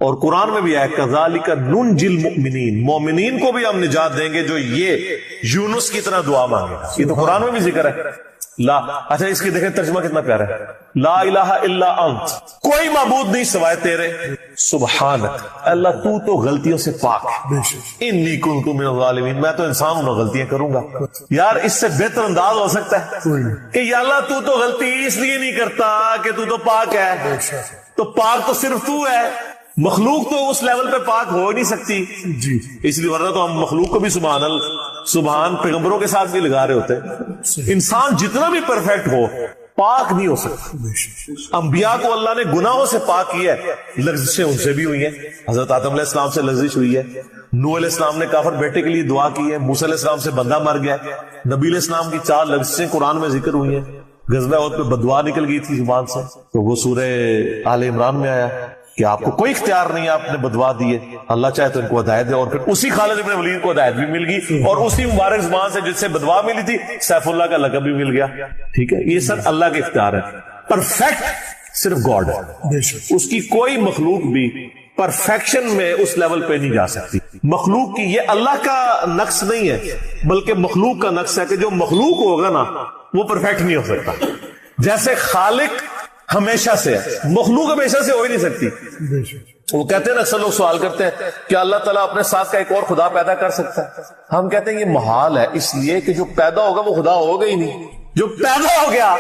اور قرآن میں بھی ہے کذالک ننجی المؤمنین، مومنین کو بھی ہم نجات دیں گے جو یہ یونس کی طرح دعا مانگے گا. یہ تو قرآن میں بھی ذکر ہے. لا اچھا اس کی دیکھیں ترجمہ کتنا پیارا ہے. لا الہ الا انت، کوئی معبود نہیں سوائے تیرے، سبحانک اللہ تو غلطیوں سے پاک ہے، انی کنت من الظالمین میں تو انسان ہوں، غلطیاں کروں گا. یار اس سے بہتر انداز ہو سکتا ہے کہ یا اللہ تو غلطی اس لیے نہیں کرتا کہ تو پاک ہے، تو پاک تو صرف تو ہے، مخلوق تو اس لیول پہ پاک ہو نہیں سکتی جی. اس لیے ورنہ تو ہم مخلوق کو بھی سبحان پیغمبروں کے ساتھ بھی لگا رہے ہوتے ہیں. انسان جتنا بھی پرفیکٹ ہو پاک نہیں ہو سکتا. انبیاء کو اللہ نے گناہوں سے پاک کیا ہے، لغزشیں ان سے بھی ہوئی ہیں. حضرت آدم علیہ السلام سے لغزش ہوئی ہے، نوح علیہ السلام نے کافر بیٹے کے لیے دعا کی ہے، موسیٰ علیہ السلام سے بندہ مر گیا، نبی علیہ السلام کی 4 لغزشیں قرآن میں ذکر ہوئی ہیں. غزوہ احد پہ بددعا نکل گئی تھی زبان سے، تو وہ سورہ آل عمران میں آیا کہ آپ کو کوئی اختیار نہیں ہے، آپ نے بددعا دی ہے، اللہ چاہے تو ان کو ہدایت دے. اور پھر اسی خالد بن ولید کو ہدایت بھی مل گئی، اور اسی مبارک زبان سے جس سے بددعا ملی تھی سیف اللہ کا لقب بھی مل گیا. ٹھیک ہے، یہ سب اللہ کے اختیار ہے. پرفیکٹ صرف گاڈ ہے، اس کی کوئی مخلوق بھی پرفیکشن میں اس لیول پہ نہیں جا سکتی. مخلوق کی یہ اللہ کا نقص نہیں ہے بلکہ مخلوق کا نقص ہے کہ جو مخلوق ہوگا نا وہ پرفیکٹ نہیں ہو سکتا. جیسے خالق ہمیشہ سے ہے، مخلوق ہمیشہ سے ہو ہی نہیں سکتی. وہ کہتے ہیں نا، اکثر لوگ سوال کرتے ہیں کہ اللہ تعالیٰ اپنے ساتھ کا ایک اور خدا پیدا کر سکتا ہے. ہم کہتے ہیں یہ محال ہے، اس لیے کہ جو پیدا ہوگا وہ خدا ہوگا ہی نہیں. جو پیدا ہو گیا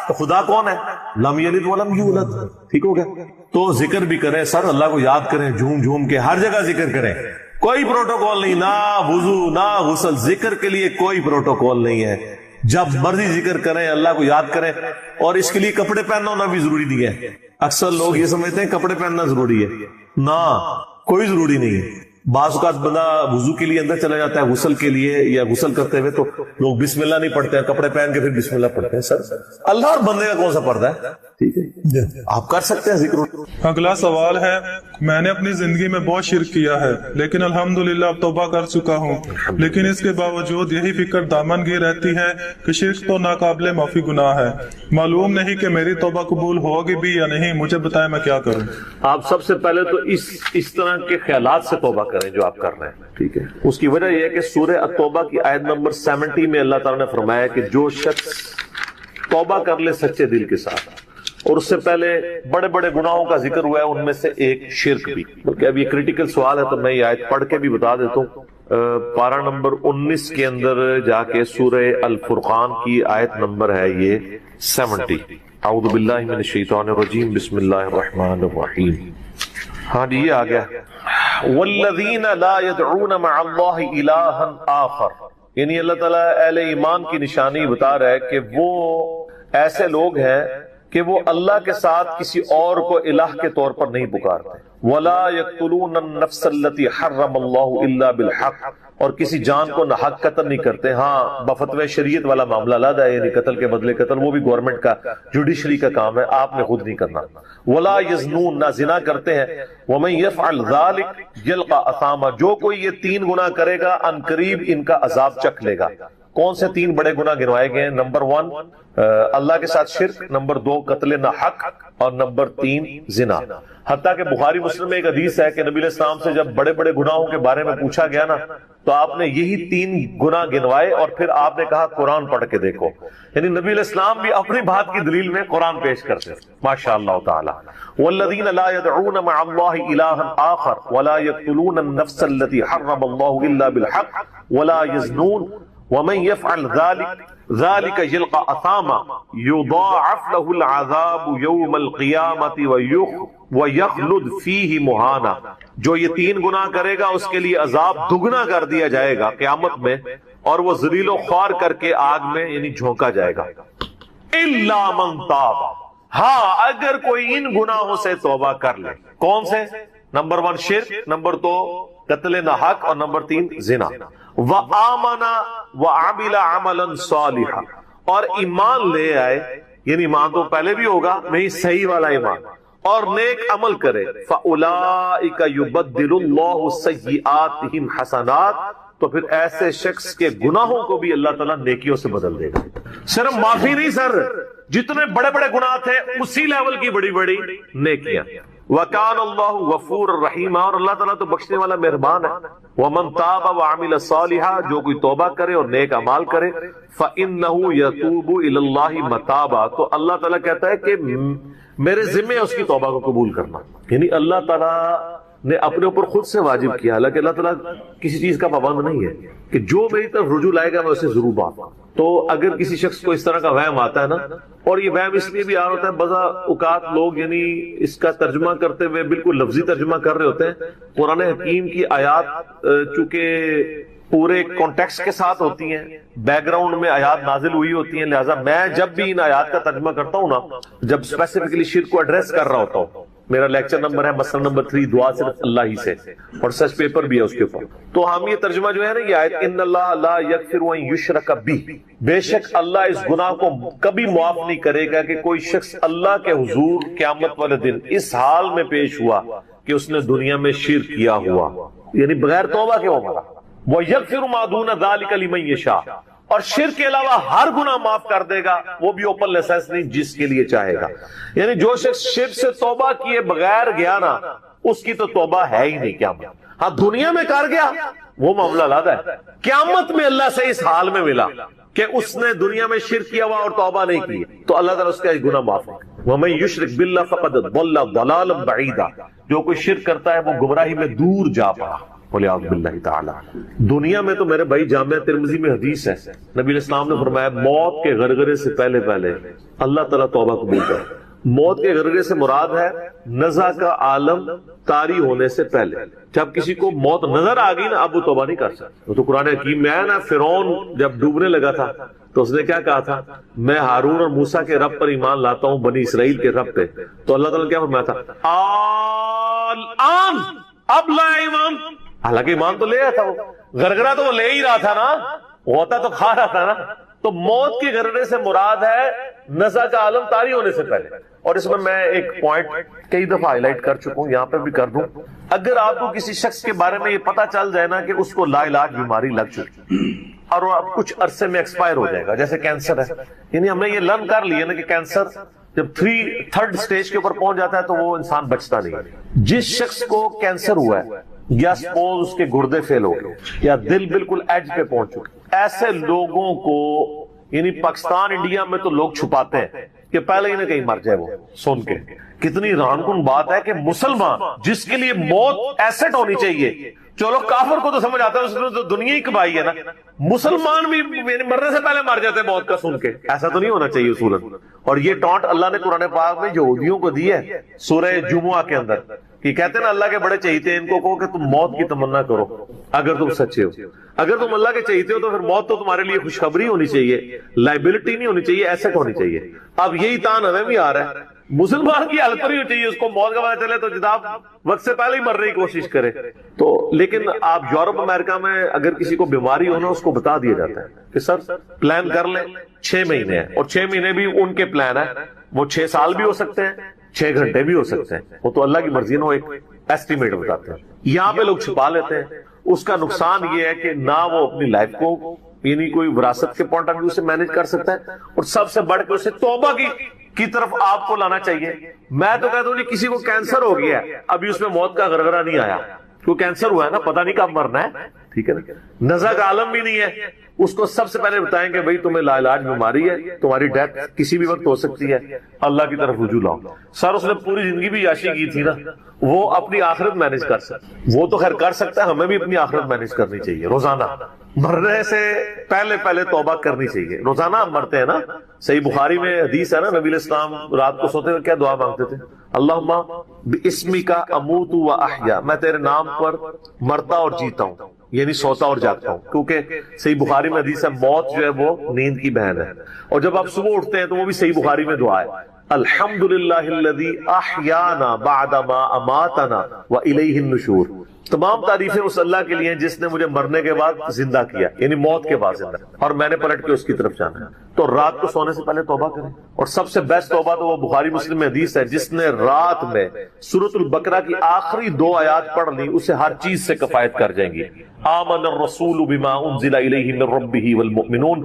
تو خدا کون ہے؟ لم یلد ولم یولد. ٹھیک ہو گیا. تو ذکر بھی کریں سر، اللہ کو یاد کریں، جھوم جھوم کے ہر جگہ ذکر کریں. کوئی پروٹوکول نہیں، نہ وضو نہ غسل، ذکر کے لیے کوئی پروٹوکول نہیں ہے. جب مرضی ذکر کریں، اللہ کو یاد کریں. اور اس کے لیے کپڑے پہننا ہونا بھی ضروری نہیں ہے. اکثر لوگ یہ سمجھتے ہیں کپڑے پہننا ضروری ہے، نہ کوئی ضروری نہیں ہے. بعض اوقات بندہ وضو کے لیے اندر چلا جاتا ہے غسل کے لیے، یا غسل کرتے ہوئے تو لوگ بسم اللہ نہیں پڑھتے ہیں، کپڑے پہن کے پھر بسم اللہ پڑھتے ہیں. سر اللہ اور بندے کا کون سا پردہ ہے؟ ٹھیک ہے، آپ کر سکتے ہیں ذکر. اگلا سوال ہے، میں نے اپنی زندگی میں بہت شرک کیا ہے لیکن الحمدللہ اب توبہ کر چکا ہوں، لیکن اس کے باوجود یہی فکر دامن گیر رہتی ہے کہ شرک تو ناقابل معافی گناہ ہے. معلوم نہیں کہ میری توبہ قبول ہوگی بھی یا نہیں، مجھے بتائیں میں کیا کروں. آپ سب سے پہلے تو اس طرح کے خیالات سے توبہ کریں جو آپ کر رہے ہیں. ٹھیک ہے، اس کی وجہ یہ ہے کہ سورہ التوبہ کی آیت نمبر 70 میں اللہ تعالیٰ نے فرمایا کہ جو شخص توبہ کر لے سچے دل کے ساتھ، اور اس سے پہلے بڑے بڑے گناہوں کا ذکر ہوا ہے، ان میں سے ایک شرک بھی. بلکہ اب یہ کریٹیکل سوال ہے تو میں یہ آیت پڑھ کے بھی بتا دیتا ہوں. پارہ نمبر 19 کے اندر جا کے سورہ الفرقان کی آیت نمبر ہے یہ 70. اعوذ باللہ من الشیطان الرجیم، بسم اللہ الرحمن الرحیم. ہاں جی یہ آ گیا، والذین لا يدعون مع اللہ الہا آخر. یعنی اللہ تعالیٰ اہل ایمان کی نشانی بتا رہا ہے کہ وہ ایسے لوگ ہیں کہ وہ اللہ کے ساتھ کسی اور کو الہ کے طور پر نہیں پکارتے. وَلَا يَقْتُلُونَ النَّفْسَ الَّتِي حَرَّمَ اللَّهُ إِلَّا بِالْحَقِّ، اور کسی جان کو ناحق قتل نہیں کرتے. ہاں بفتوی شریعت والا معاملہ علیحدہ ہے، یعنی قتل کے بدلے قتل، وہ بھی گورنمنٹ کا جوڈیشری کا کام ہے، آپ نے خود نہیں کرنا. وَلَا يَزْنُونَ، نہ زنا کرتے ہیں. وَمَن يَفْعَلْ ذَلِكَ يَلْقَ أَثَامًا، جو کوئی یہ 3 گناہ کرے گا ان قریب ان کا عذاب چکھ لے گا. کون سے 3 بڑے گناہ گنوائے گئے ہیں؟ نمبر 1 اللہ کے ساتھ شرک، نمبر 2 قتل ناحق، اور نمبر 3 زنا. حتیٰ کہ بخاری مسلم میں ایک حدیث ہے کہ نبی علیہ السلام سے جب بڑے بڑے گناہوں کے بارے میں پوچھا گیا نا تو آپ نے یہی 3 گناہ گنوائے، اور پھر آپ نے کہا قرآن پڑھ کے دیکھو. یعنی نبی علیہ السلام بھی اپنی بات کی دلیل میں قرآن پیش کرتے ہیں. ماشاء اللہ تعالی. والذین لا يدعون مع اللہ الہا آخر ولا يقتلون النفس التي حرم اللہ الا بالحق ولا يزنون ومن يفعل ذلك يلقى اثاما يضاعف له العذاب يوم القيامة ويخلد فيه مهانا. جو یہ 3 گناہ کرے گا اس کے لیے عذاب دگنا کر دیا جائے گا قیامت میں، اور وہ ذلیل و خوار کر کے آگ میں یعنی جھونکا جائے گا. الا من تاب، ہاں اگر کوئی ان گناہوں سے توبہ کر لے. کون سے؟ نمبر 1 شرک، نمبر 2 قتل ناحق، اور نمبر 3 زنا. وآمن وعمل عملا صالحا، اور ایمان لے آئے، یعنی ایمان تو پہلے بھی ہوگا نہیں، صحیح والا ایمان، اور نیک عمل کرے. فَأُولَئِكَ يُبَدِّلُ اللَّهُ سَيِّئَاتِهِمْ حَسَنَاتٍ، تو پھر ایسے شخص کے گناہوں کو بھی اللہ تعالیٰ نیکیوں سے بدل دے گا. صرف معافی نہیں سر، جتنے بڑے بڑے گناہ تھے اسی لیول کی بڑی بڑی نیکیاں. وَكَانَ اللَّهُ غَفُورًا رَحِيمًا، اور اللہ تعالیٰ تو بخشنے والا مہربان ہے۔ وَمَن تَابَ وَعَمِلَ صَالِحًا، جو کوئی توبہ کرے اور نیک اعمال کرے، فَإِنَّهُ يَتُوبُ إِلَى اللَّهِ مَتَابًا، تو اللہ تعالیٰ کہتا ہے کہ میرے ذمہ ہے اس کی توبہ کو قبول کرنا۔ یعنی اللہ تعالیٰ نے اپنے اوپر خود سے واجب کیا، حالانکہ اللہ تعالیٰ کسی چیز کا پابند نہیں ہے کہ جو میری طرف رجوع لائے گا میں اسے ضرور باندھوں۔ تو اگر کسی شخص کو اس طرح کا وہم آتا ہے نا، اور یہ وہم اس لیے بھی آ رہا ہوتا ہے، بعض اوقات لوگ یعنی اس کا ترجمہ کرتے ہوئے بالکل لفظی ترجمہ کر رہے ہوتے ہیں۔ قرآن حکیم کی آیات چونکہ پورے کانٹیکسٹ کے ساتھ ہوتی ہیں، بیک گراؤنڈ میں آیات نازل ہوئی ہوتی ہیں، لہٰذا میں جب بھی ان آیات کا ترجمہ کرتا ہوں نا، جب اسپیسیفکلی شرک کو ایڈریس کر رہا ہوتا ہوں، میرا لیکچر نمبر ہے مسئلہ نمبر 3، دعا صرف اللہ ہی سے، اور سچ پیپر بھی ہے اس کے اوپر، تو ہم یہ ترجمہ جو ہے نا یہ آیت، ان اللہ لا یغفر ان یشرک بہ، بے شک اللہ اس گناہ کو کبھی معاف نہیں کرے گا کہ کوئی شخص اللہ کے حضور قیامت والے دن اس حال میں پیش ہوا کہ اس نے دنیا میں شرک کیا ہوا، یعنی بغیر توبہ کے وہ مرا۔ وَيَغْفِرُ مَا دُونَ ذَلِكَ لِمَن يَشَاءُ، اور شرک کے علاوہ ہر گناہ معاف کر دے گا، وہ بھی اوپن لائسنس نہیں، جس کے لیے چاہے گا۔ یعنی جو شخص شرک سے توبہ کیے بغیر گیا نا، اس کی تو توبہ ہے ہی نہیں قیامت۔ ہاں دنیا میں کر گیا وہ معاملہ علیحدہ ہے، قیامت میں اللہ سے اس حال میں ملا کہ اس نے دنیا میں شرک کیا ہوا اور توبہ نہیں کی، تو اللہ تعالیٰ اس کا گناہ معاف کرے۔ وَمَن يُشْرِكْ بِاللَّهِ فَقَدْ ضَلَّ ضَلَالًا بَعِيدًا، جو کوئی شرک کرتا ہے وہ گمراہی میں دور جا پڑا، وَلِعَوْذُ بِاللَّهِ تَعَالَى۔ دنیا میں تو میرے بھائی جامعہ ترمذی میں حدیث ہے، نبی علیہ السلام نے فرمایا موت کے غرغرے سے پہلے اللہ تعالیٰ توبہ قبول کرے۔ موت کے غرغرے سے مراد ہے نزع کا عالم طاری ہونے سے پہلے، جب کسی کو موت نظر آ گئی نا اب وہ توبہ نہیں کر سکتا۔ وہ تو قرآن حکیم میں ہے نا، فرعون جب ڈوبنے لگا تھا تو اس نے کیا کہا تھا، میں ہارون اور موسیٰ کے رب پر ایمان لاتا ہوں بنی اسرائیل کے رب پہ، تو اللہ تعالیٰ نے کیا فرمایا تھا، الآن، اب لا ایمان، حالانکہ ایمان تو لے آیا تھا، وہ غرغرہ تو وہ لے ہی رہا تھا نا، ہوتا تو کھا رہا تھا نا۔ تو موت کے غرغرے سے مراد ہے نزع کا عالم طاری ہونے سے پہلے۔ اور اس میں ایک پوائنٹ کئی دفعہ ہائی لائٹ کر چکا ہوں، یہاں پہ بھی کر دوں، اگر آپ کو کسی شخص کے بارے میں یہ پتا چل جائے نا کہ اس کو لا علاج بیماری لگ چکی اور وہ اب کچھ عرصے میں ایکسپائر ہو جائے گا، جیسے کینسر ہے، یعنی ہم نے یہ لرن کر لیا نا کہ کینسر جب 3rd سٹیج کے اوپر پہنچ جاتا ہے تو وہ انسان بچتا نہیں۔ جس شخص کو کینسر ہوا ہے یا سپوز اس کے گردے فیل ہو گئے یا دل بالکل ایج پہ پہنچ چکے، ایسے لوگوں کو یعنی پاکستان انڈیا میں تو لوگ چھپاتے ہیں کہ پہلے ہی نہ کہیں مر جائے وہ سن کے۔ کتنی ران کن بات ہے کہ مسلمان جس کے لیے موت ایسٹ ہونی چاہیے، چلو کافر کو تو سمجھ آتا ہے، اس نے تو دنیا ہی کمائی ہے نا، مسلمان بھی مرنے سے پہلے مر جاتے ہیں موت کا سن کے، ایسا تو نہیں ہونا چاہیے اصولاً۔ اور یہ ٹانٹ اللہ نے قرآن پاک میں یہودیوں کو دی ہے سورہ جمعہ کے اندر، کہ کہتے ہیں نا اللہ کے بڑے چہیتے ہیں، ان کو کہو کہ تم موت کی تمنا کرو اگر تم سچے ہو، اگر تم اللہ کے چہیتے ہو تو پھر موت تو تمہارے لیے خوشخبری ہونی چاہیے، لائبلٹی نہیں ہونی چاہیے، ایسٹ ہونی چاہیے۔ اب یہی تان ہمیں بھی آ رہا ہے، مسلمان کی حالت پر ہی ہو چاہیے، اس کو موت کا پتہ چلے تو جناب وقت سے پہلے ہی مرنے کی کوشش کرے۔ تو لیکن آپ یورپ امریکہ میں اگر کسی کو بیماری ہونا اس کو بتا دیا جاتا ہے کہ سر پلان کر لیں 6 مہینے ہیں، اور 6 مہینے بھی ان کے پلان ہے، وہ 6 سال بھی ہو سکتے ہیں، 6 گھنٹے بھی ہو سکتے ہیں، وہ تو اللہ کی مرضی ہے، وہ ایک ایسٹیمیٹ بتاتے ہیں۔ یہاں پہ لوگ چھپا لیتے ہیں، اس کا نقصان یہ ہے کہ نہ وہ اپنی لائف کو یعنی کوئی وراثت کے پوائنٹ آف ویو سے مینج کر سکتا ہے، اور سب سے بڑھ کے اسے توبہ کی طرف آپ کو لانا چاہیے۔ میں تو کہتا ہوں کسی کو کینسر ہو گیا ہے، ابھی اس میں موت کا غرغرہ نہیں آیا، کو کینسر ہوا ہے نا، پتہ نہیں کب مرنا ہے، ٹھیک ہے نا، نزع کا عالم بھی نہیں ہے، اس کو سب سے پہلے بتائیں کہ بھائی تمہیں لا علاج بیماری ہے، تمہاری ڈیتھ کسی بھی وقت ہو سکتی ہے، اللہ کی طرف رجوع لاؤ۔ سر اس نے پوری زندگی بھی عیاشی کی تھی نا، وہ اپنی آخرت مینج کر سکتا، وہ تو خیر کر سکتا ہے، ہمیں بھی اپنی آخرت مینج کرنی چاہیے، روزانہ مرنے سے پہلے توبہ کرنی چاہیے۔ روزانہ ہم مرتے ہیں نا، صحیح بخاری میں حدیث ہے نا، نبی علیہ السلام رات کو سوتے ہوئے کیا دعا مانگتے تھے، اللہم باسمک اموت و احیا، میں تیرے نام پر مرتا اور جیتا ہوں، یعنی سوتا اور جاگتا ہوں، کیونکہ صحیح بخاری میں حدیث ہے موت جو ہے وہ نیند کی بہن ہے، اور جب آپ صبح اٹھتے ہیں تو وہ بھی صحیح بخاری میں دعا ہے، الحمدللہ الذی احیانا بعد ما اماتنا والیہ النشور، تمام تعریفیں اس اللہ کے لیے ہیں جس نے مجھے مرنے کے بعد زندہ کیا، یعنی موت کے بعد زندہ، اور میں نے پلٹ کے اس کی طرف جانا ہے۔ تو رات کو سونے سے پہلے توبہ کریں، اور سب سے بیسٹ توبہ تو وہ بخاری مسلم میں حدیث ہے، جس نے رات میں سورۃ البقرہ کی آخری 2 آیات پڑھ لی اسے ہر چیز سے کفایت کر جائیں گی۔ آمن الرسول بما انزل الیہ من ربہ والمؤمنون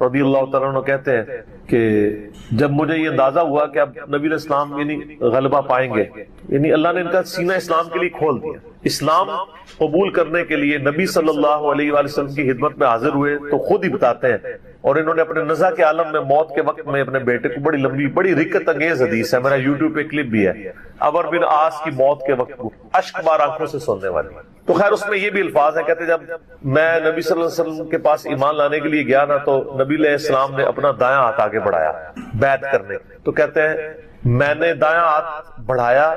رضی اللہ تعالیٰ عنہ کہتے ہیں کہ جب مجھے یہ اندازہ ہوا کہ اب نبی علیہ السلام یعنی غلبہ پائیں گے، یعنی اللہ نے ان کا سینہ اسلام کے لیے کھول دیا، اسلام قبول کرنے کے لیے نبی صلی اللہ علیہ وآلہ وسلم کی خدمت میں حاضر ہوئے تو خود ہی بتاتے ہیں، اور انہوں نے اپنے نزع کے عالم میں موت کے وقت میں اپنے بیٹے کو، بڑی لمبی بڑی رکت انگیز حدیث ہے، میرا یوٹیوب پہ کلپ بھی ہے، عمر بن عاص کی موت کے وقت اشک بار آنکھوں سے سننے والی، تو خیر اس میں یہ بھی الفاظ ہیں، کہتے جب میں نبی صلی اللہ علیہ وسلم کے پاس ایمان لانے کے لیے گیا نا تو نبی علیہ السلام نے اپنا دایاں ہاتھ آگے بڑھایا بیعت کرنے، تو کہتے ہیں میں نے دایاں ہاتھ بڑھایا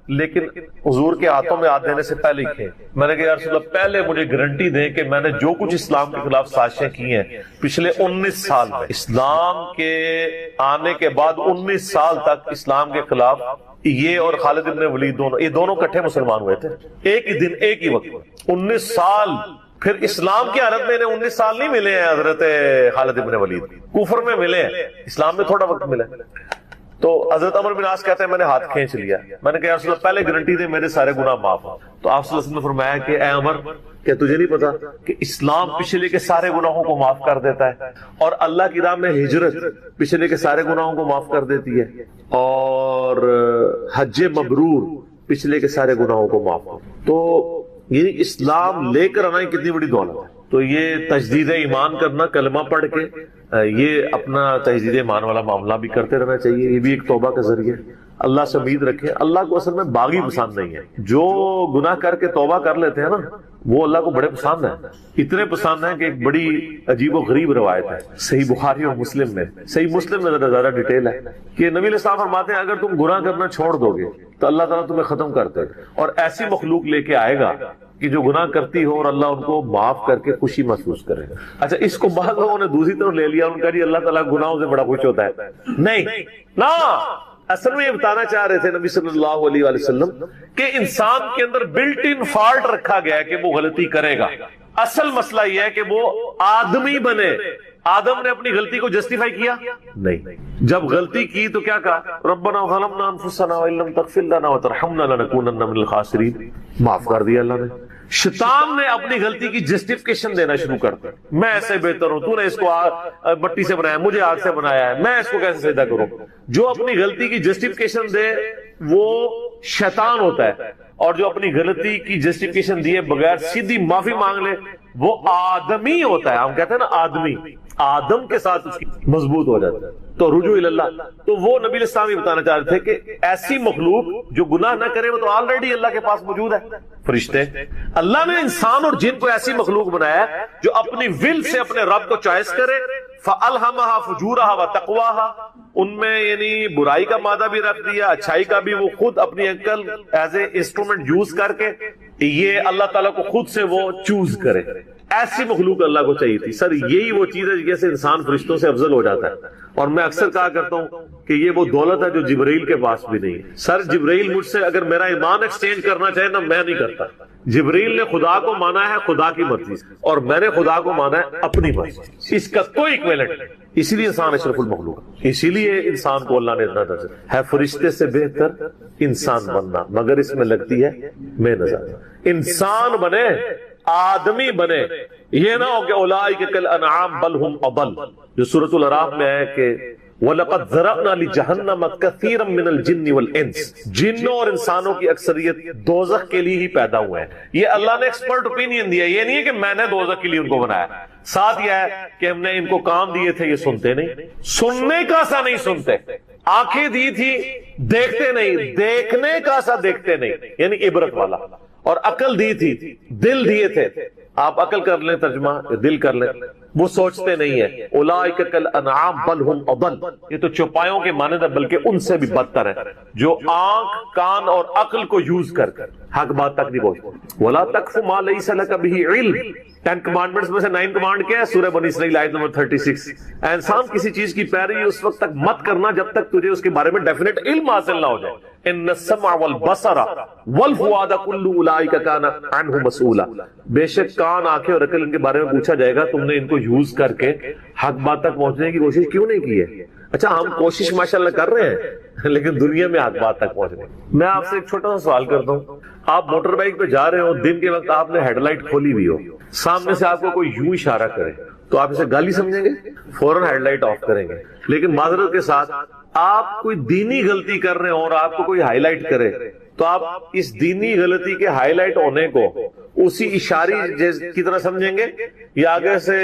لیکن حضور کے ہاتھوں میں ہاتھ دینے سے پہلے ہی کھے، میں نے کہا یا رسول اللہ پہلے مجھے گارنٹی دیں کہ میں نے جو کچھ اسلام کے خلاف سازشیں کی ہیں پچھلے 19 سال میں، اسلام کے آنے کے بعد 19 سال تک اسلام کے خلاف یہ اور خالد ابن ولید یہ دونوں کٹھے مسلمان ہوئے تھے، ایک ہی دن ایک ہی وقت 19 سال، پھر اسلام کی حالت میں انہیں 19 سال نہیں ملے ہیں حضرت خالد ابن ولید، کفر میں ملے ہیں، اسلام میں تھوڑا وقت ملا۔ تو حضرت عمر بن عاص کہتے ہیں میں نے ہاتھ کھینچ لیا، میں نے کہا یا رسول اللہ پہلے گارنٹی دے میرے سارے گناہ معاف ہوں، تو آپ صلی اللہ علیہ وسلم نے فرمایا کہ اے عمر کیا تجھے نہیں پتا کہ اسلام پچھلے کے سارے گناہوں کو معاف کر دیتا ہے، اور اللہ کی راہ میں ہجرت پچھلے کے سارے گناہوں کو معاف کر دیتی ہے، اور حج مبرور پچھلے کے سارے گناہوں کو معاف کر، تو یہ اسلام لے کر آنا کتنی بڑی دولت ہے۔ تو یہ تجدید ایمان کرنا، کلمہ پڑھ کے یہ اپنا تجدید ایمان والا معاملہ بھی کرتے رہنا چاہیے، یہ بھی ایک توبہ کا ذریعہ۔ اللہ سے امید رکھیں، اللہ کو اصل میں باغی پسند نہیں ہے، جو گناہ کر کے توبہ کر لیتے ہیں نا وہ اللہ کو بڑے پسند ہیں، اتنے پسند ہیں کہ ایک بڑی عجیب و غریب روایت ہے صحیح بخاری اور مسلم میں، صحیح مسلم میں زیادہ ڈیٹیل ہے کہ نبی علیہ السلام فرماتے ہیں اگر تم گناہ کرنا چھوڑ دو گے تو اللہ تعالیٰ تمہیں ختم کر دے گا، اور ایسی مخلوق لے کے آئے گا کہ جو گناہ کرتی ہو اور اللہ ان کو معاف کر کے خوشی محسوس کرے گا۔ اچھا اس کو بعض لوگوں نے دوسری طرف لے لیا، ان کا جی اللہ تعالیٰ گناہوں سے بڑا خوش ہوتا ہے، نہیں نا، اصل میں یہ بتانا چاہ رہے تھے نبی صلی اللہ علیہ وآلہ وسلم کہ انسان کے اندر بلٹ ان فالٹ رکھا گیا ہے کہ وہ غلطی کرے گا، اصل مسئلہ یہ ہے کہ وہ آدمی بنے۔ آدم نے اپنی غلطی کو جسٹیفائی کیا نہیں، جب غلطی کی تو کیا کہا ربنا ظلمنا انفسنا وان لم تغفر لنا وترحمنا لنکونن من الخاسرین، معاف کر دیا اللہ نے۔ شیطان نے اپنی غلطی کی جسٹیفیکیشن دینا شروع کر دیا، میں ایسے بہتر ہوں، تو نے اس کو مٹی سے بنایا، مجھے آگ سے بنایا ہے، میں اس کو کیسے سجدہ کروں۔ جو اپنی غلطی کی جسٹیفیکیشن دے وہ شیطان ہوتا ہے، اور جو اپنی غلطی کی جسٹیفیکیشن دیے بغیر سیدھی معافی مانگ لے وہ آدمی ہوتا ہے۔ ہم کہتے ہیں نا آدمی، آدم کے ساتھ اس کی مضبوط ہو جاتا ہے، تو رجوع اللہ۔ تو وہ نبی علیہ السلام یہ بتانا چاہ رہے تھے کہ ایسی مخلوق جو گناہ نہ کرے وہ تو آلریڈی اللہ کے پاس موجود ہے، فرشتے۔ اللہ نے انسان اور جن کو ایسی مخلوق بنایا ہے جو اپنی ول سے اپنے رب کو چوائس کرے، فَأَلْهَمَهَا فُجُورَهَا وَتَقْوَاهَا، ان میں یعنی برائی کا مادہ بھی رکھ دیا، اچھائی کا بھی، وہ خود اپنی عقل ایز اے انسٹرومنٹ یوز کر کے یہ اللہ تعالیٰ کو خود سے وہ چوز کرے۔ ایسی مخلوق اللہ کو چاہیے تھی۔ سر یہی وہ چیز ہے جیسے انسان فرشتوں سے افضل ہو جاتا ہے، اور میں اکثر کہا کرتا ہوں کہ یہ وہ دولت ہے جو جبرائیل کے پاس بھی نہیں ہے۔ سر جبرائیل مجھ سے اگر میرا ایمان ایکسچینج کرنا چاہے نا میں نہیں کرتا، جبرائیل نے خدا کو مانا ہے خدا کی مرضی سے، اور میں نے خدا کو مانا ہے اپنی مرضی سے، اس کا کوئی ایکویلنٹ نہیں۔ اسی لیے انسان اشرف المخلوق ہے، اسی لیے انسان کو اللہ نے اتنا درجہ ہے فرشتے سے بہتر انسان بننا، مگر اس میں لگتی ہے میں نظر، انسان بنے، آدمی بنے، یہ نہ ہو کہ اولئک کالانعام بل ہم اضل، جو سورۃ الاعراف میں ہے کہ وَلَقَدْ ذَرَأْنَا لِجَهَنَّمَ كَثِيرًا مِنَ الْجِنِّ وَالْإِنسِ، جنوں اور انسانوں کی اکثریت دوزخ کے لیے ہی پیدا ہوئے ہیں۔ یہ اللہ نے ایکسپرٹ اوپینین دیا، یہ نہیں ہے کہ میں نے دوزخ کے لیے ان کو بنایا۔ ساتھ یہ ہے کہ ہم نے ان کو کام دیے تھے، یہ سنتے نہیں، سننے کا سا نہیں سنتے، آنکھیں دی تھی دیکھتے نہیں، دیکھنے کا سا دیکھتے نہیں، یعنی عبرت والا، اور عقل دی تھی، دل دیے تھے، آپ عقل کر لیں ترجمہ، دل کر لیں، وہ سوچتے نہیں ہے۔ اولئک کالانعام بل ہم اضل، یہ تو چوپایوں کے مانند ہے بلکہ ان سے بھی بدتر ہے، جو آنکھ کان اور عقل کو یوز کر کر حق بات تک نہیں پہنچتے۔ ولا تقف ما لیس لک بہ علم، 10 کمانڈمنٹس میں سے 9 کمانڈ کیا ہے؟ سورہ بنی اسرائیل آیت نمبر 36۔ انسان کسی چیز کی پیروی اس وقت تک مت کرنا جب تک تجھے اس کے بارے میں ڈیفینیٹ علم حاصل نہ ہو جائے۔ ان السمع والبصر والفؤاد كل اولئک کان عنہ مسؤولا، بے شک کان، آنکھیں اور عقل ان کے بارے میں پوچھا جائے گا، تم نے ان کو یوز کر کے حق بات تک پہنچنے کی کوشش کیوں نہیں کی ہے؟ اچھا ہم کوشش ماشاءاللہ کر رہے ہیں لیکن دنیا میں حق بات تک پہنچنے۔ میں آپ سے ایک چھوٹا سا سوال کرتا ہوں، آپ موٹر بائک پہ جا رہے ہو، دن کے وقت آپ نے ہیڈ لائٹ کھولی ہوئی ہو، سامنے سے آپ کو کوئی یوں اشارہ کرے تو آپ اسے گالی سمجھیں گے, فوراً ہیڈ لائٹ آف کریں گے. لیکن معذرت کے ساتھ آپ کوئی دینی غلطی کر رہے ہیں اور آپ کو کوئی ہائی لائٹ کرے تو آپ اس دینی غلطی کے ہائی لائٹ ہونے کو اسی اشاری کی طرح سمجھیں گے یا آگے سے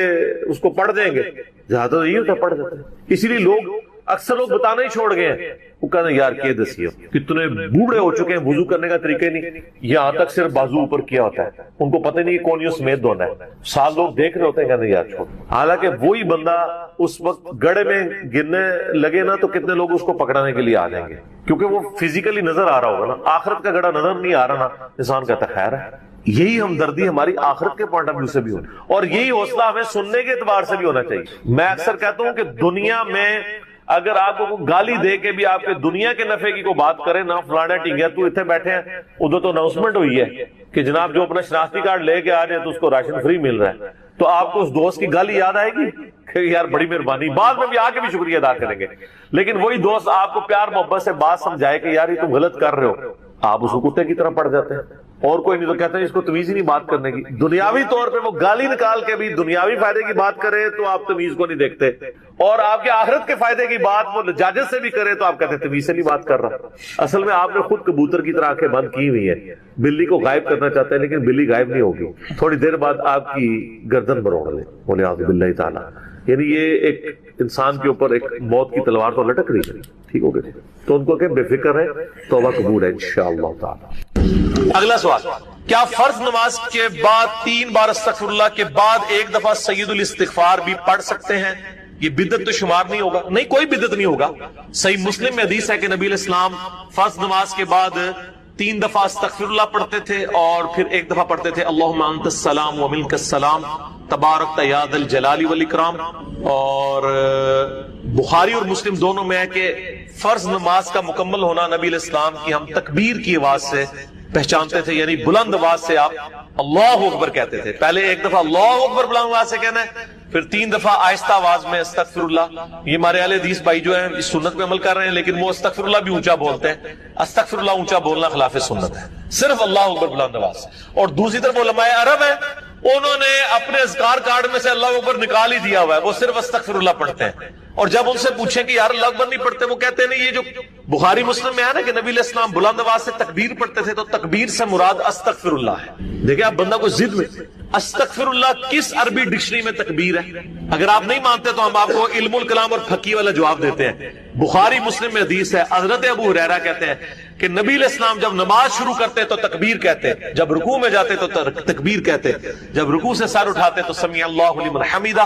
اس کو پڑھ دیں گے؟ زیادہ تو یہی ہوتا پڑھ دیتے ہیں. اسی لیے اکثر لوگ بتانا ہی چھوڑ گئے ہیں. وہ کہتے ہیں یار کیا دسی ہو, کتنے بوڑھے ہو چکے ہیں, وضو کرنے کا طریقہ ہی نہیں, یہاں تک صرف بازو اوپر کیا ہوتا ہے, ان کو پتہ نہیں کون یوں سمیت دھونا ہے. سال لوگ دیکھ رہے ہوتے ہیں, کہتے ہیں یار چھوڑ. حالانکہ وہی بندہ اس وقت گڑھے میں گرنے لگے نا تو کتنے لوگ اس کو پکڑانے کے لیے آ جائیں گے, کیونکہ وہ فزیکلی نظر آ رہا ہوگا نا. آخرت کا گڑھا نظر نہیں آ رہا نا, انسان کہتا ہے خیر ہے. یہی ہمدردی ہماری آخرت کے پوائنٹ آف ویو سے بھی ہونی, اور یہی حوصلہ ہمیں سننے کے اعتبار سے بھی ہونا چاہیے. میں اکثر کہتا ہوں کہ دنیا میں اگر آپ کو گالی دے کے بھی آپ کے دنیا کے نفع کی کوئی بات کرے نا, فلانا ٹھیک ہے تو اتنے بیٹھے ہیں, ادھر تو اناؤنسمنٹ ہوئی ہے کہ جناب جو اپنا شناختی کارڈ لے کے آ جائے تو اس کو راشن فری مل رہا ہے, تو آپ کو اس دوست کی گالی یاد آئے گی کہ یار بڑی مہربانی, بعد میں بھی آ کے بھی شکریہ ادا کریں گے. لیکن وہی دوست آپ کو پیار محبت سے بات سمجھائے کہ یار یہ تم غلط کر رہے ہو, آپ اس کو کتے کی طرح پڑ جاتے ہیں, اور کوئی نہیں تو کہتے ہیں اس کو تمیز ہی نہیں بات کرنے کی. دنیاوی طور پہ وہ گالی نکال کے بھی دنیاوی فائدے کی بات کرے تو آپ تمیز کو نہیں دیکھتے, اور آپ کے آخرت کے فائدے کی بات وہ لجاجت سے بھی کرے تو آپ کہتے ہیں تمیز سے نہیں بات کر رہا. اصل میں آپ نے خود کبوتر کی طرح آنکھیں بند کی ہوئی ہیں, بلی کو غائب کرنا چاہتے ہیں لیکن بلی غائب نہیں ہوگی, تھوڑی دیر بعد آپ کی گردن بروڑ لے, بولے اعوذ باللہ تعالیٰ. یعنی یہ ایک انسان کے اوپر ایک موت کی تلوار تو لٹک رہی ہے. ٹھیک ہو گیا, تو ان کو کہ بے فکر ہے, توبہ قبول ہے انشاءاللہ تعالی. اگلا سوال, کیا فرض نماز کے بعد 3 بار استغفر اللہ کے بعد ایک دفعہ سید الاستغفار بھی پڑھ سکتے ہیں؟ یہ بدعت تو شمار نہیں ہوگا. نہیں, کوئی بدعت نہیں ہوگا. صحیح مسلم میں حدیث ہے کہ نبی علیہ السلام فرض نماز کے بعد 3 دفعہ استغفر اللہ پڑھتے تھے اور پھر ایک دفعہ پڑھتے تھے اللہم انت السلام و منک السلام تبارک یا ذا الجلال والاکرام. اور بخاری اور مسلم دونوں میں ہے کہ فرض نماز کا مکمل ہونا نبی علیہ السلام کی ہم تکبیر کی آواز سے پہچانتے تھے, یعنی بلند آواز سے آپ اللہ اکبر کہتے تھے. پہلے ایک دفعہ اللہ اکبر بلند آواز سے کہنا ہے, پھر 3 دفعہ آہستہ آواز میں استغفر اللہ. یہ ہمارے اہل حدیث بھائی جو ہیں اس سنت پہ عمل کر رہے ہیں, لیکن وہ استغفر اللہ بھی اونچا بولتے ہیں. استغفر اللہ اونچا بولنا خلاف سنت ہے, صرف اللہ اکبر بلند آواز. اور دوسری طرف علماء عرب ہیں, انہوں نے اپنے اذکار کارڈ میں سے اللہ اکبر نکال ہی دیا ہوا ہے, وہ صرف استغفر اللہ پڑھتے ہیں. اور جب ان سے پوچھیں کہ یار اللہ اکبر نہیں پڑھتے, وہ کہتے ہیں نہیں, یہ جو بخاری مسلم میں ہے نا کہ نبی علیہ السلام بلند آواز سے تکبیر پڑھتے تھے, تو تکبیر سے مراد استغفر اللہ ہے. دیکھیں آپ بندہ کو ضد میں, استغفر اللہ کس عربی ڈکشنری میں تکبیر ہے؟ اگر آپ نہیں مانتے تو ہم آپ کو علم الکلام اور فقہ والا جواب دیتے ہیں. بخاری مسلم میں حدیث ہے, حضرت ابو ہریرہ کہتے ہیں کہ نبی علیہ السلام جب نماز شروع کرتے تو تکبیر کہتے, جب رکوع میں جاتے تو تکبیر کہتے, جب رکوع سے سر اٹھاتے تو سمیع اللہ لمن حمیدہ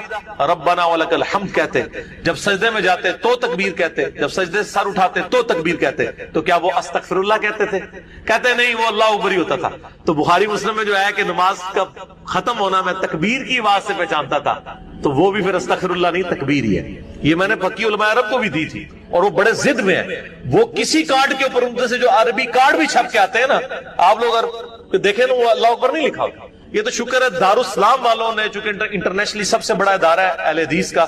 ربنا ولک الحمد کہتے, جب سجدے میں جاتے تو تکبیر کہتے, جب سجدے سے سر اٹھاتے تو تکبیر کہتے. تو کیا وہ استغفر اللہ کہتے تھے؟ کہتے نہیں, وہ اللہ اکبر ہی ہوتا تھا. تو بخاری مسلم میں جو ہے کہ نماز کا ختم ہونا میں تکبیر کی آواز سے پہچانتا تھا, تو وہ بھی پھر استغفر اللہ نہیں تکبیر ہی ہے. یہ میں نے فقی علماء عرب کو بھی دی تھی, اور وہ بڑے ضد میں ہیں. وہ کسی کارڈ کے اوپر ان سے جو عربی کارڈ بھی چھپ کے آتے ہیں نا, آپ لوگ اگر دیکھیں نا وہ اللہ اکبر نہیں لکھا ہوتا. یہ تو شکر ہے دارالاسلام والوں نے, چونکہ انٹرنیشنلی سب سے بڑا ادارہ ہے اہل حدیث کا,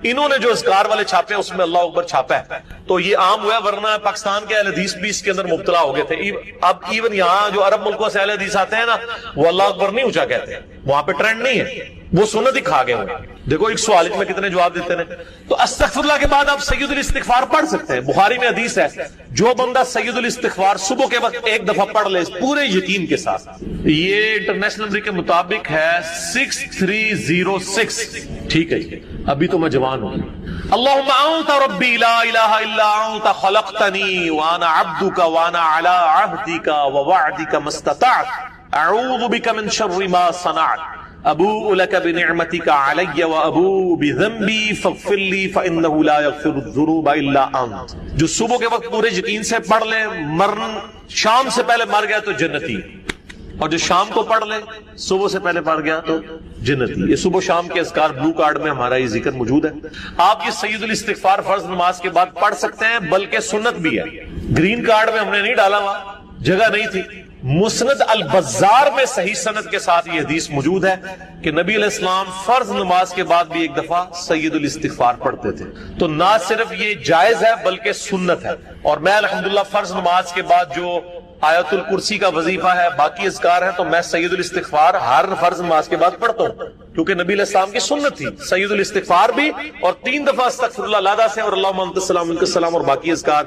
انہوں نے جو اذکار والے چھاپے اس میں اللہ اکبر چھاپا ہے, تو یہ عام ہوا. ورنہ پاکستان کے اہل حدیث بھی اس کے اندر مبتلا ہو گئے تھے. اب ایون یہاں جو عرب ملکوں سے اہل حدیث آتے ہیں نا, وہ اللہ اکبر نہیں اونچا کہتے ہیں, وہاں پہ ٹرینڈ نہیں ہے, وہ سنت ہی کھا گئے ہوئے. دیکھو ایک سوال میں کتنے جواب دیتے ہیں. تو استغفر اللہ کے بعد آپ سید الاستغفار پڑھ سکتے ہیں. بخاری میں حدیث ہے, جو بندہ سید الاستغفار صبح کے وقت ایک دفعہ پڑھ لے پورے یقین کے ساتھ, یہ انٹرنیشنل نمبر کے مطابق ہے 6306. ٹھیک ہے, ابھی تو میں جوان ہوں. اللہم انت ربی لا الہ الا انت خلقتنی وانا عبدک وانا علی عہدک ووعدک ما استطعت اعوذ بک من شر ما صنعت ابوء لك بنعمتك علي وابوء بذنبي فاغفر لي فانه لا يغفر الذنوب الا انت. جو صبح کے وقت پورے یقین سے پڑھ لے, مرن شام سے پہلے مر گیا تو جنتی, اور جو شام کو پڑھ لے صبح سے پہلے پڑھ گیا تو جنتی. یہ صبح شام کے اذکار بلو کارڈ میں ہمارا یہ ذکر موجود ہے. آپ یہ سید الاستغفار فرض نماز کے بعد پڑھ سکتے ہیں, بلکہ سنت بھی ہے. گرین کارڈ میں ہم نے نہیں ڈالا ہوا, جگہ نہیں تھی. مسند البزار میں صحیح سند کے ساتھ یہ حدیث موجود ہے کہ نبی علیہ السلام فرض نماز کے بعد بھی ایک دفعہ سید الاستغفار پڑھتے تھے. تو نہ صرف یہ جائز ہے بلکہ سنت ہے. اور میں الحمدللہ فرض نماز کے بعد جو آیت الکرسی کا وظیفہ ہے، باقی اذکار ہیں، تو میں سید الاستغفار ہر فرض نماز کے بعد پڑھتا ہوں، کیونکہ نبی علیہ السلام کی سنت تھی سید الاستغفار بھی، اور 3 دفعہ استغفر اللہ علیہ سے، اور اللہم انت السلام منک السلام، اور باقی اذکار۔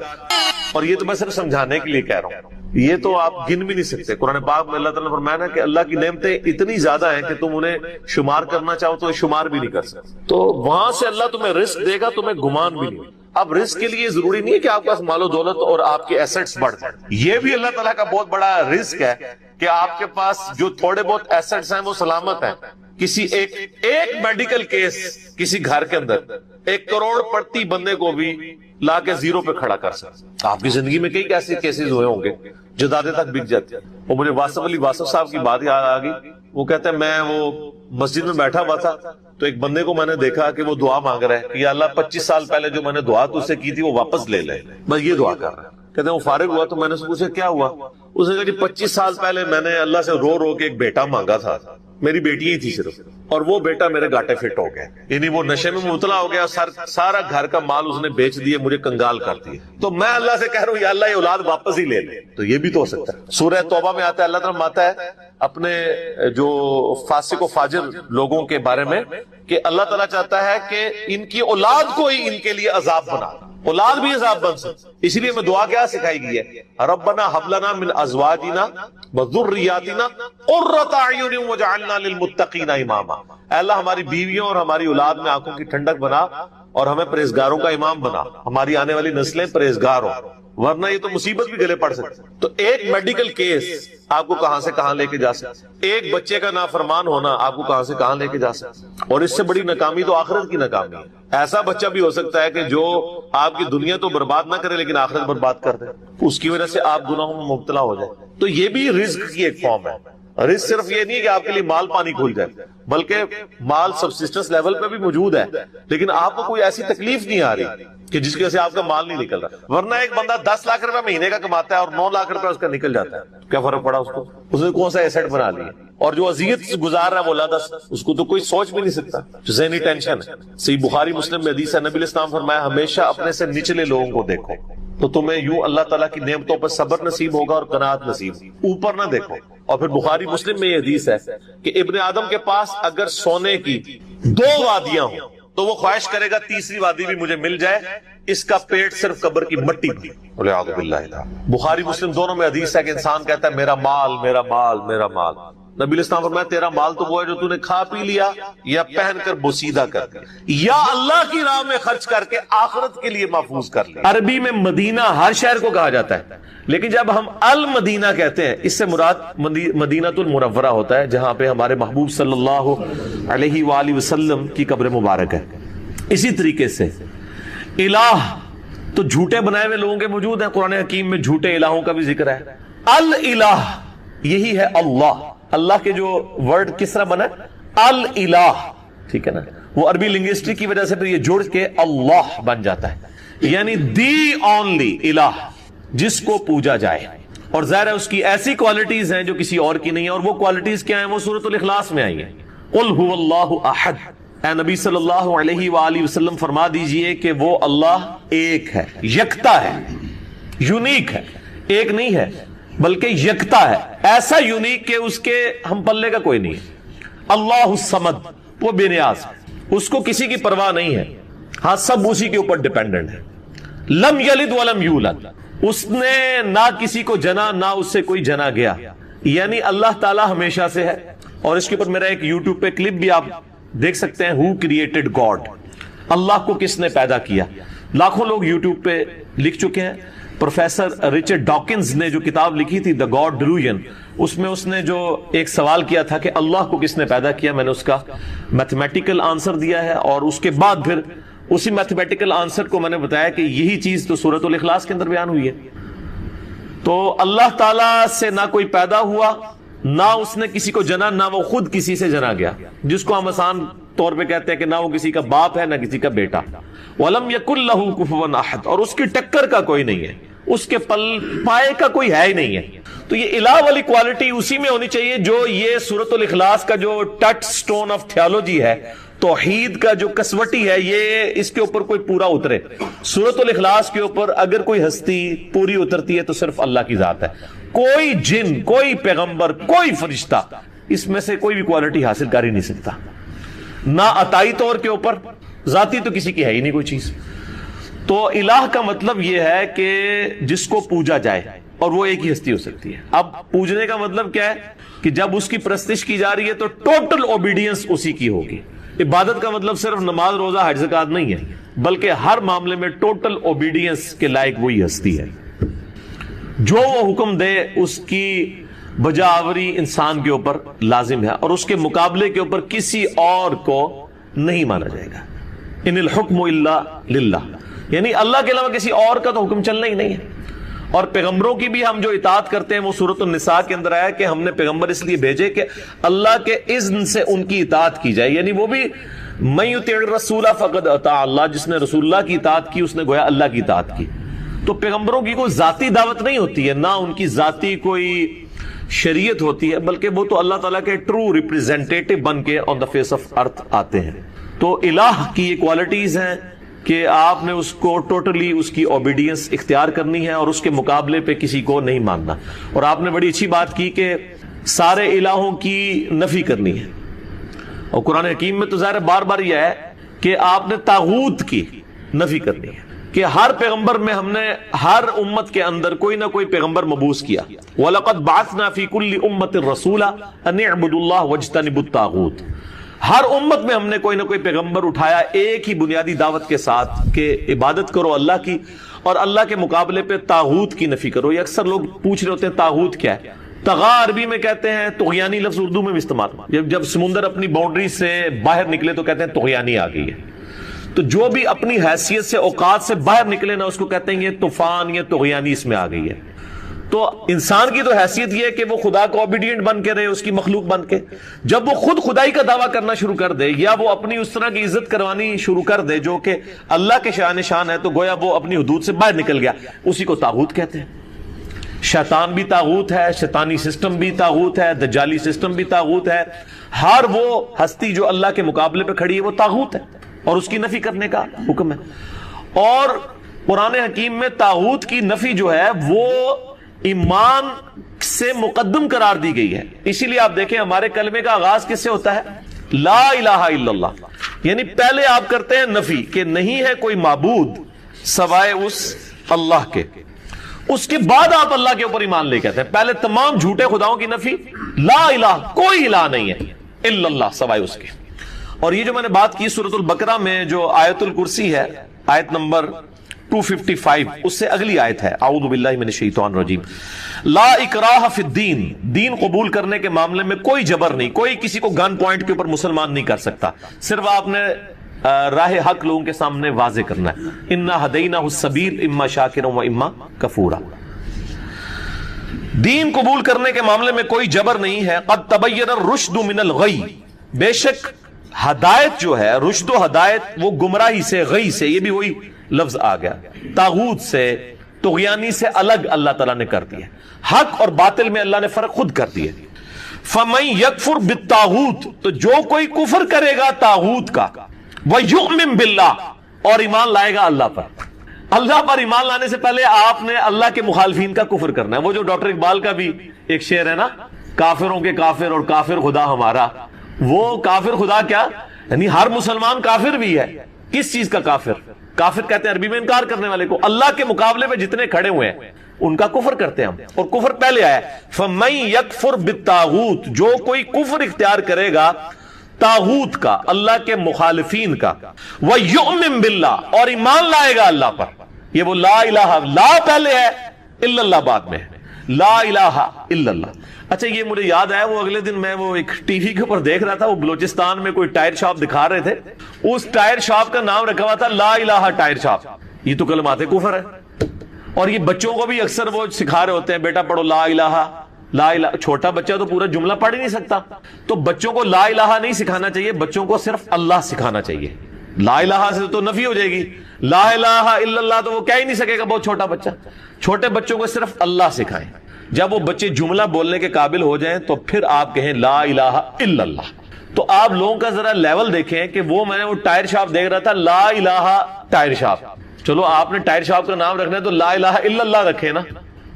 اور یہ تو میں صرف سمجھانے کے لیے کہہ رہا ہوں، یہ تو آپ گن بھی نہیں سکتے۔ قرآن پاک میں اللہ تعالیٰ نے فرمایا نا کہ اللہ کی نعمتیں اتنی زیادہ ہیں کہ تم انہیں شمار کرنا چاہو تو شمار بھی نہیں کر سکتے، تو وہاں سے اللہ تمہیں رزق دے گا، تمہیں گمان بھی نہیں۔ اب رزق کے لیے ضروری نہیں ہے کہ آپ کے پاس مال و دولت اور آپ کے ایسٹس بڑھ جائیں، یہ بھی اللہ تعالیٰ کا بہت بڑا رزق ہے کہ آپ کے پاس جو تھوڑے بہت ایسٹس ہیں وہ سلامت ہیں۔ کسی ایک میڈیکل کیس کسی گھر کے اندر 1 کروڑ پڑتی بندے کو بھی لا کے 0 پہ کھڑا کر سکتے۔ آپ کی زندگی میں کئی ایسے کیسز ہوئے ہوں گے جدادیں تک بک جاتی ہیں۔ وہ مجھے واصف علی واصف صاحب کی بات یاد آ گئی، وہ کہتے ہیں میں وہ مسجد میں بیٹھا ہوا تھا تو ایک بندے کو میں نے دیکھا کہ وہ دعا مانگ رہا ہے کہ یا اللہ 25 سال پہلے جو میں نے دعا تجھ سے کی تھی وہ واپس لے لے، بس یہ دعا کر رہا ہے۔ کہتے ہیں وہ فارغ ہوا تو میں نے اس سے پوچھا کیا ہوا؟ اس نے کہا جی 25 سال پہلے میں نے اللہ سے رو رو کے ایک بیٹا مانگا تھا، میری بیٹی ہی تھی صرف، اور وہ بیٹا میرے گاٹے فٹ ہو گیا، یعنی وہ نشے میں مبتلا ہو گیا، سارا گھر کا مال اس نے بیچ دیا، مجھے کنگال کر دیا، تو میں اللہ سے کہہ رہا ہوں یا اللہ یہ اولاد واپس ہی لے لے۔ تو یہ بھی تو ہو سکتا ہے۔ سورہ توبہ میں آتا ہے، اللہ تعالیٰ آتا ہے اپنے جو فاسق و فاجر لوگوں کے بارے میں کہ اللہ تعالیٰ چاہتا ہے کہ ان کی اولاد کو ہی ان کے لیے عذاب بنا، اولاد بھی عذاب بن سکتی، اسی لیے میں دعا کیا سکھائی گئی ہے، ربنا ھب لنا من ازواجنا وذریاتنا قرۃ اعین واجعلنا للمتقین اماما۔ اے اللہ ہماری بیویوں اور ہماری اولاد میں آنکھوں کی ٹھنڈک بنا اور ہمیں پرہیزگاروں کا امام بنا، ہماری آنے والی نسلیں پرہیزگار ہوں، ورنہ یہ تو مصیبت بھی گلے پڑ سکتی۔ تو ایک میڈیکل کیس آپ کو کہاں سے کہاں لے کے جا سکتا، ایک بچے کا نافرمان ہونا آپ کو کہاں سے کہاں لے کے جا سکتا، اور اس سے بڑی ناکامی تو آخرت کی ناکامی ہے۔ ایسا بچہ بھی ہو سکتا ہے کہ جو آپ کی دنیا تو برباد نہ کرے لیکن آخرت برباد کر دے، اس کی وجہ سے آپ گناہوں میں مبتلا ہو جائے۔ تو یہ بھی رزق کی ایک فارم ہے۔ رزق صرف یہ نہیں کہ آپ کے لیے مال پانی کھل جائے، بلکہ مال سبسسٹنس لیول پہ بھی موجود ہے، لیکن آپ کو کوئی ایسی تکلیف نہیں آ رہی کہ جس کی وجہ سے آپ کا مال نہیں نکل رہا۔ ورنہ ایک بندہ 10 لاکھ روپے مہینے کا کماتا ہے اور 9 لاکھ روپے اس کا نکل جاتا ہے، کیا فرق پڑا اس کو؟ اس نے کون سا ایسٹ بنا لیا، اور جو اذیت گزار رہا ہے وہ اللہ اس کو تو کوئی سوچ بھی نہیں سکتا، ذہنی ٹینشن ہے۔ صحیح بخاری مسلم میں حدیث ہے، نبی علیہ السلام فرمایا ہمیشہ اپنے سے نچلے لوگوں کو دیکھو تو تمہیں یوں اللہ تعالیٰ کی نعمتوں پر صبر نصیب ہوگا اور قناعت نصیب، اوپر نہ دیکھو۔ اور پھر بخاری مسلم میں یہ حدیث ہے کہ ابن آدم کے پاس اگر سونے کی 2 وادیاں ہوں تو وہ خواہش کرے گا تیسری وادی بھی مجھے مل جائے، اس کا پیٹ صرف قبر کی مٹی بھی۔ بخاری مسلم دونوں میں حدیث ہے کہ انسان کہتا ہے میرا مال میرا مال میرا مال، نبی علیہ السلام فرمایا تیرا مال تو وہ ہے جو تو نے کھا پی لیا یا پہن کر بوسیدہ کر دیا یا اللہ کی راہ میں خرچ کر کے آخرت کے لیے محفوظ کر لیا۔ عربی میں مدینہ ہر شہر کو کہا جاتا ہے، لیکن جب ہم المدینہ کہتے ہیں اس سے مراد مدینہ المنورہ ہوتا ہے، جہاں پہ ہمارے محبوب صلی اللہ علیہ وآلہ وسلم کی قبر مبارک ہے۔ اسی طریقے سے الہ تو جھوٹے بنائے ہوئے لوگوں کے موجود ہیں، قرآن حکیم میں جھوٹے الہوں کا بھی ذکر ہے۔ الالہ یہی ہے اللہ، اللہ کے جو ورڈ کس طرح بنا الالہ، ٹھیک ہے نا، وہ عربی لنگوسٹک کی وجہ سے پھر یہ جوڑ کے اللہ بن جاتا ہے، یعنی دی اونلی الہ جس کو پوجا جائے، اور ظاہر ہے اس کی ایسی کوالٹیز ہیں جو کسی اور کی نہیں ہے، اور وہ کوالٹیز کیا ہیں؟ وہ سورۃ الاخلاص میں آئی ہیں، قل هو اللہ احد۔ اے نبی صلی اللہ علیہ وآلہ وسلم فرما دیجئے کہ وہ اللہ ایک ہے، یکتا ہے، یونیک ہے، ایک نہیں ہے بلکہ یکتا ہے، ایسا یونیک کہ اس کے ہم پلے کا کوئی نہیں ہے۔ اللہ الصمد، وہ بے نیاز ہے، اس کو کسی کی پرواہ نہیں ہے، ہاں سب اسی کے اوپر ڈیپینڈنٹ ہے۔ لم یلد ولم یولد، اس نے نہ کسی کو جنا نہ اس سے کوئی جنا گیا، یعنی اللہ تعالی ہمیشہ سے ہے۔ اور اس کے اوپر میرا ایک یوٹیوب پہ کلپ بھی آپ دیکھ سکتے ہیں، ہو کریٹڈ گاڈ، اللہ کو کس نے پیدا کیا۔ لاکھوں لوگ یوٹیوب پہ لکھ چکے ہیں۔ پروفیسر رچرڈ ڈاکنز نے جو کتاب لکھی تھی دا گاڈ ڈیلوژن، اس میں اس نے جو ایک سوال کیا تھا کہ اللہ کو کس نے پیدا کیا، میں نے اس کا میتھمیٹیکل آنسر دیا ہے، اور اس کے بعد پھر اسی میتھمیٹیکل آنسر کو میں نے بتایا کہ یہی چیز تو سورۃ الاخلاص کے اندر بیان ہوئی ہے۔ تو اللہ تعالیٰ سے نہ کوئی پیدا ہوا، نہ اس نے کسی کو جنا، نہ وہ خود کسی سے جنا گیا، جس کو ہم آسان طور پہ کہتے ہیں کہ نہ وہ کسی کا باپ ہے نہ کسی کا بیٹا۔ وَلَمْ يَكُنْ لَهُ كُفُوًا أَحَدٌ، اور اس کی ٹکر کا کوئی نہیں ہے، اس کے پائے کا کوئی ہے ہی نہیں ہے۔ تو یہ الہ والی کوالٹی اسی میں ہونی چاہیے جو یہ سورۃ الاخلاص کا جو ٹچ سٹون آف تھیولوجی ہے توحید کا جو کسوٹی ہے یہ اس کے اوپر کوئی پورا اترے. سورۃ الاخلاص کے اوپر اگر کوئی ہستی پوری اترتی ہے تو صرف اللہ کی ذات ہے. کوئی جن، کوئی پیغمبر، کوئی فرشتہ اس میں سے کوئی بھی کوالٹی حاصل کر ہی نہیں سکتا. نہ عطائی طور کے اوپر، ذاتی تو کسی کی ہے ہی نہیں کوئی چیز. تو الہ کا مطلب یہ ہے کہ جس کو پوجا جائے، اور وہ ایک ہی ہستی ہو سکتی ہے. اب پوجنے کا مطلب کیا ہے کہ جب اس کی پرستش کی جا رہی ہے تو ٹوٹل اوبیڈینس اسی کی ہوگی. عبادت کا مطلب صرف نماز، روزہ، حج، زکات نہیں ہے، بلکہ ہر معاملے میں ٹوٹل اوبیڈینس کے لائق وہی ہستی ہے. جو وہ حکم دے اس کی بجاوری انسان کے اوپر لازم ہے، اور اس کے مقابلے کے اوپر کسی اور کو نہیں مانا جائے گا. ان الحکم الا للہ، یعنی اللہ کے علاوہ کسی اور کا تو حکم چلنا ہی نہیں ہے. اور پیغمبروں کی بھی ہم جو اطاعت کرتے ہیں وہ سورۃ النساء کے اندر آیا کہ ہم نے پیغمبر اس لیے بھیجے کہ اللہ کے اذن سے ان کی اطاعت کی جائے. یعنی وہ بھی من یطع الرسول فقد اطاع اللہ، جس نے رسول اللہ کی اطاعت کی اس نے گویا اللہ کی اطاعت کی. تو پیغمبروں کی کوئی ذاتی دعوت نہیں ہوتی ہے، نہ ان کی ذاتی کوئی شریعت ہوتی ہے، بلکہ وہ تو اللہ تعالیٰ کے ٹرو ریپریزنٹیٹو بن کے آن دا فیس آف ارتھ آتے ہیں. تو الہ کی یہ کوالٹیز ہیں کہ آپ نے اس کو ٹوٹلی اس کی اوبیڈینس اختیار کرنی ہے اور اس کے مقابلے پہ کسی کو نہیں ماننا. اور آپ نے بڑی اچھی بات کی کہ سارے الہوں کی نفی کرنی ہے، اور قرآن حکیم میں تو ظاہر بار بار یہ ہے کہ آپ نے طاغوت کی نفی کرنی ہے کہ ہر پیغمبر میں ہم نے ہر امت کے اندر کوئی نہ کوئی پیغمبر مبعوث کیا. وَلَقَدْ بَعَثْنَا فِي كُلِّ أُمَّةٍ رَسُولًا أَنِ اعْبُدُوا اللَّهَ وَاجْتَنِبُوا الطَّاغُوتَ. ہر امت میں ہم نے کوئی نہ کوئی پیغمبر اٹھایا ایک ہی بنیادی دعوت کے ساتھ کہ عبادت کرو اللہ کی، اور اللہ کے مقابلے پہ طاغوت کی نفی کرو. یہ اکثر لوگ پوچھ رہے ہوتے ہیں طاغوت کیا ہے. طغا عربی میں کہتے ہیں، طغیانی لفظ اردو میں بھی استعمال، جب سمندر اپنی باؤنڈری سے باہر نکلے تو کہتے ہیں طغیانی آ گئی ہے. تو جو بھی اپنی حیثیت سے اوقات سے باہر نکلے نا اس کو کہتے ہیں یہ طوفان، یہ طغیانی اس میں آ گئی ہے. تو انسان کی تو حیثیت یہ ہے کہ وہ خدا کو اوبیڈینٹ بن کے رہے، اس کی مخلوق بن کے. جب وہ خود خدائی کا دعویٰ کرنا شروع کر دے یا وہ اپنی اس طرح کی عزت کروانی شروع کر دے جو کہ اللہ کے شان شان ہے، تو گویا وہ اپنی حدود سے باہر نکل گیا. اسی کو طاغوت کہتے ہیں. شیطان بھی طاغوت ہے، شیطانی سسٹم بھی طاغوت ہے، دجالی سسٹم بھی طاغوت ہے. ہر وہ ہستی جو اللہ کے مقابلے پہ کھڑی ہے وہ طاغوت ہے، اور اس کی نفی کرنے کا حکم ہے. اور قرآن حکیم میں طاغوت کی نفی جو ہے وہ ایمان سے مقدم قرار دی گئی ہے. اسی لیے آپ دیکھیں ہمارے کلمے کا آغاز کس سے ہوتا ہے؟ لا الہ الا اللہ. یعنی پہلے آپ کرتے ہیں نفی کہ نہیں ہے کوئی معبود سوائے اس اللہ کے. اس کے بعد آپ اللہ کے اوپر ایمان لے کے آتے ہیں. پہلے تمام جھوٹے خداؤں کی نفی، لا الہ، کوئی الہ نہیں ہے الا اللہ سوائے اس کے. اور یہ جو میں نے بات کی سورۃ البقرہ میں جو آیت الکرسی ہے، آیت نمبر 255، اس سے اگلی آیت ہے اعوذ باللہ من الشیطان الرجیم. لا اکراہ فی الدین، دین قبول کرنے کے معاملے میں کوئی جبر نہیں، کوئی کسی کو گن پوائنٹ کے اوپر مسلمان نہیں کر سکتا. صرف آپ نے راہ حق لوگوں کے سامنے واضح کرنا ہے. انا ہدیناہ السبیل اما شاکرا و اما کفورا. دین قبول کرنے کے معاملے میں کوئی جبر نہیں ہے. قد تبین الرشد من الغی، بے شک ہدایت جو ہے، رشد و ہدایت وہ گمراہی سے، غی سے، یہ بھی وہی لفظ آ گیا، طاغوت سے، طغیانی سے الگ اللہ تعالیٰ نے کر دیا. حق اور باطل میں اللہ نے فرق خود کر دیا. فَمَن يَكْفُرْ بِالطَّاغُوتِ، تو جو کوئی کفر کرے گا طاغوت کا، وَيُؤْمِن بِاللَّهِ، اور ایمان لائے گا اللہ پر. اللہ پر ایمان لانے سے پہلے آپ نے اللہ کے مخالفین کا کفر کرنا ہے. وہ جو ڈاکٹر اقبال کا بھی ایک شعر ہے نا، کافروں کے کافر اور کافر خدا ہمارا. وہ کافر خدا کیا؟ یعنی ہر مسلمان کافر بھی ہے. کس چیز کا کافر؟ کافر کہتے ہیں عربی میں انکار کرنے والے کو. اللہ کے مقابلے میں جتنے کھڑے ہوئے ہیں ان کا کفر کرتے ہیں ہم، اور کفر پہلے آیا ہے. فَمَن يَكْفُرْ بِالطَّاغُوتِ، جو کوئی کفر اختیار کرے گا طاغوت کا، اللہ کے مخالفین کا، وَيُؤْمِن بِاللَّهِ، اور ایمان لائے گا اللہ پر. یہ وہ لا الہ، لا پہلے ہے، الا اللہ بعد میں ہے. لا الہ الا اللہ. اچھا یہ مجھے یاد آیا، وہ اگلے دن میں وہ ایک ٹی وی کے اوپر دیکھ رہا تھا، وہ بلوچستان میں کوئی ٹائر شاپ دکھا رہے تھے. اس ٹائر شاپ کا نام رکھا ہوا تھا لا الہ ٹائر شاپ. یہ تو کلمات کفر ہے. اور یہ بچوں کو بھی اکثر وہ سکھا رہے ہوتے ہیں، بیٹا پڑھو لا الہ لا الہ. چھوٹا بچہ تو پورا جملہ پڑھ ہی نہیں سکتا، تو بچوں کو لا الہ نہیں سکھانا چاہیے، بچوں کو صرف اللہ سکھانا چاہیے. لا الہ سے تو نفی ہو جائے گی، لا الہ الا اللہ تو وہ کہہ ہی نہیں سکے گا بہت چھوٹا بچہ. چھوٹے بچوں کو صرف اللہ سکھائیں. جب وہ بچے جملہ بولنے کے قابل ہو جائیں تو پھر آپ کہیں لا الہ الا اللہ. تو آپ لوگوں کا ذرا لیول دیکھیں کہ میں نے وہ ٹائر شاپ دیکھ رہا تھا، لا الہ ٹائر شاپ. چلو آپ نے ٹائر شاپ کا نام رکھنا ہے تو لا الہ الا اللہ رکھے نا.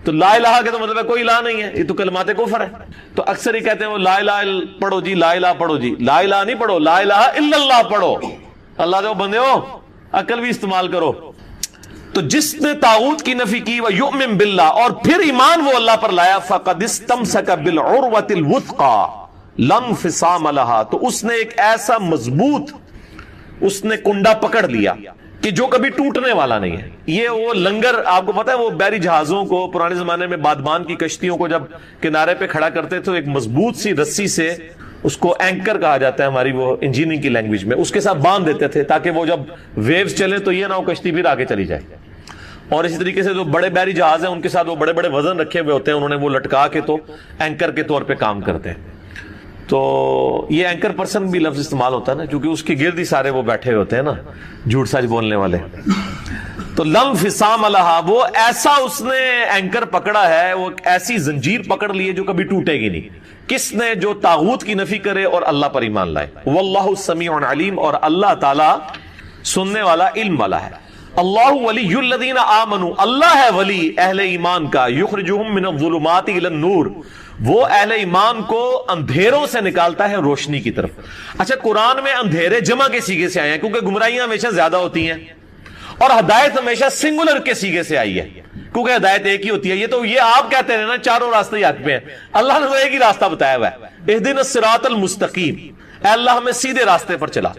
تو لا الہ کے تو مطلب ہے کوئی الہ نہیں ہے، یہ تو کلمات کفر ہے. تو اکثر یہ کہتے ہیں وہ لا الہ پڑھو جی، لا الہ پڑھو جی. لا الہ نہیں پڑھو، لا الہ الا اللہ پڑھو. اللہ دے بندے ہو، عقل بھی استعمال کرو. تو جس نے طاغوت کی نفی کی وَيُؤْمِن بِاللَّهِ، اور پھر ایمان وہ اللہ پر لایا، فَقَدِ اسْتَمْسَكَ بِالْعُرْوَةِ الْوُثْقَى لَا انفصام لَهَا، تو اس نے ایک ایسا مضبوط اس نے کنڈا پکڑ لیا کہ جو کبھی ٹوٹنے والا نہیں ہے. یہ وہ لنگر، آپ کو پتا ہے وہ بحری جہازوں کو پرانے زمانے میں بادبان کی کشتیوں کو جب کنارے پہ کھڑا کرتے تھے، ایک مضبوط سی رسی سے، اس کو اینکر کہا جاتا ہے ہماری وہ انجینئرنگ کی لینگویج میں، اس کے ساتھ باندھ دیتے تھے تاکہ وہ جب ویوز چلے تو یہ نہ ہو کشتی پھر آگے چلی جائے. اور اسی طریقے سے جو بڑے بحری جہاز ہیں ان کے ساتھ وہ بڑے بڑے وزن رکھے ہوئے ہوتے ہیں، انہوں نے وہ لٹکا کے تو اینکر کے طور پہ کام کرتے ہیں. تو یہ اینکر پرسن بھی لفظ استعمال ہوتا ہے نا، کیونکہ اس کے گرد ہی سارے وہ بیٹھے ہوتے ہیں نا جھوٹ سچ بولنے والے. تو لم فسام لہا، وہ ایسا اس نے اینکر پکڑا ہے، وہ ایسی زنجیر پکڑ لی ہے جو کبھی ٹوٹے گی نہیں. کس نے؟ جو طاغوت کی نفی کرے اور اللہ پر ایمان لائے. واللہ سمیع علیم، اور اللہ تعالی سننے والا، علم والا ہے. اللہ ولی الذین آمنوا، اللہ ہے ولی اہل ایمان کا. یخرجہم من الظلمات الی النور، وہ اہل ایمان کو اندھیروں سے نکالتا ہے روشنی کی طرف. اچھا، قرآن میں اندھیرے جمع کے سیغے سے آئے ہیں کیونکہ گمراہیاں ہمیشہ زیادہ ہوتی ہیں، اور ہدایت ہمیشہ سنگولر کے سیغے سے آئی ہے کیونکہ ہدایت ایک ہی ہوتی ہے. یہ آپ کہتے ہیں نا چاروں راستے ہی حق پہ ہیں، اللہ نے تو ایک ہی راستہ بتایا ہوا ہے، اہدنا الصراط المستقیم، اے اللہ ہمیں سیدھے راستے پر چلا.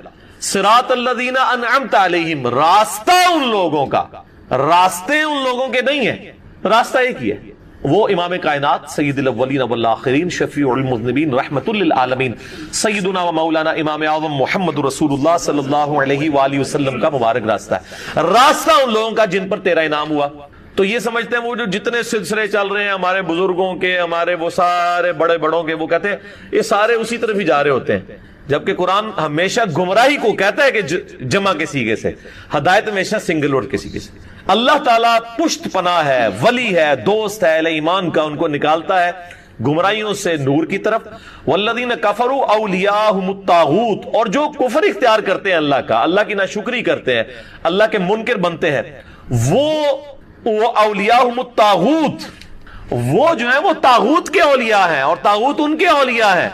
صراط الذین انعمت علیہم، راستہ ان لوگوں کا، راستے ان لوگوں کے نہیں ہیں، راستہ ایک ہی ہے. وہ امام کائنات سید الاولین والآخرین شفیع المذنبین رحمت للعالمین سیدنا و مولانا امام اعظم محمد رسول اللہ صلی اللہ علیہ وآلہ وسلم کا مبارک راستہ ہے. راستہ ان لوگوں کا جن پر تیرا انعام ہوا. تو یہ سمجھتے ہیں وہ جو جتنے سلسلے چل رہے ہیں ہمارے بزرگوں کے، ہمارے وہ سارے بڑے بڑوں کے، وہ کہتے ہیں یہ سارے اسی طرف ہی جا رہے ہوتے ہیں، جبکہ قرآن ہمیشہ گمراہی کو کہتا ہے کہ جمع کے سیغے سے، ہدایت ہمیشہ سنگل ورڈ کے سیغے سے. اللہ تعالیٰ پشت پناہ ہے، ولی ہے، دوست ہے اہل ایمان کا، ان کو نکالتا ہے گمراہیوں سے نور کی طرف. والذین کفروا اولیاءہم الطاغوت، اور جو کفر اختیار کرتے ہیں اللہ کا، اللہ کی ناشکری کرتے ہیں، اللہ کے منکر بنتے ہیں، وہ اولیاءہم الطاغوت، وہ جو ہے وہ طاغوت کے اولیاء ہیں اور طاغوت ان کے اولیاء ہیں.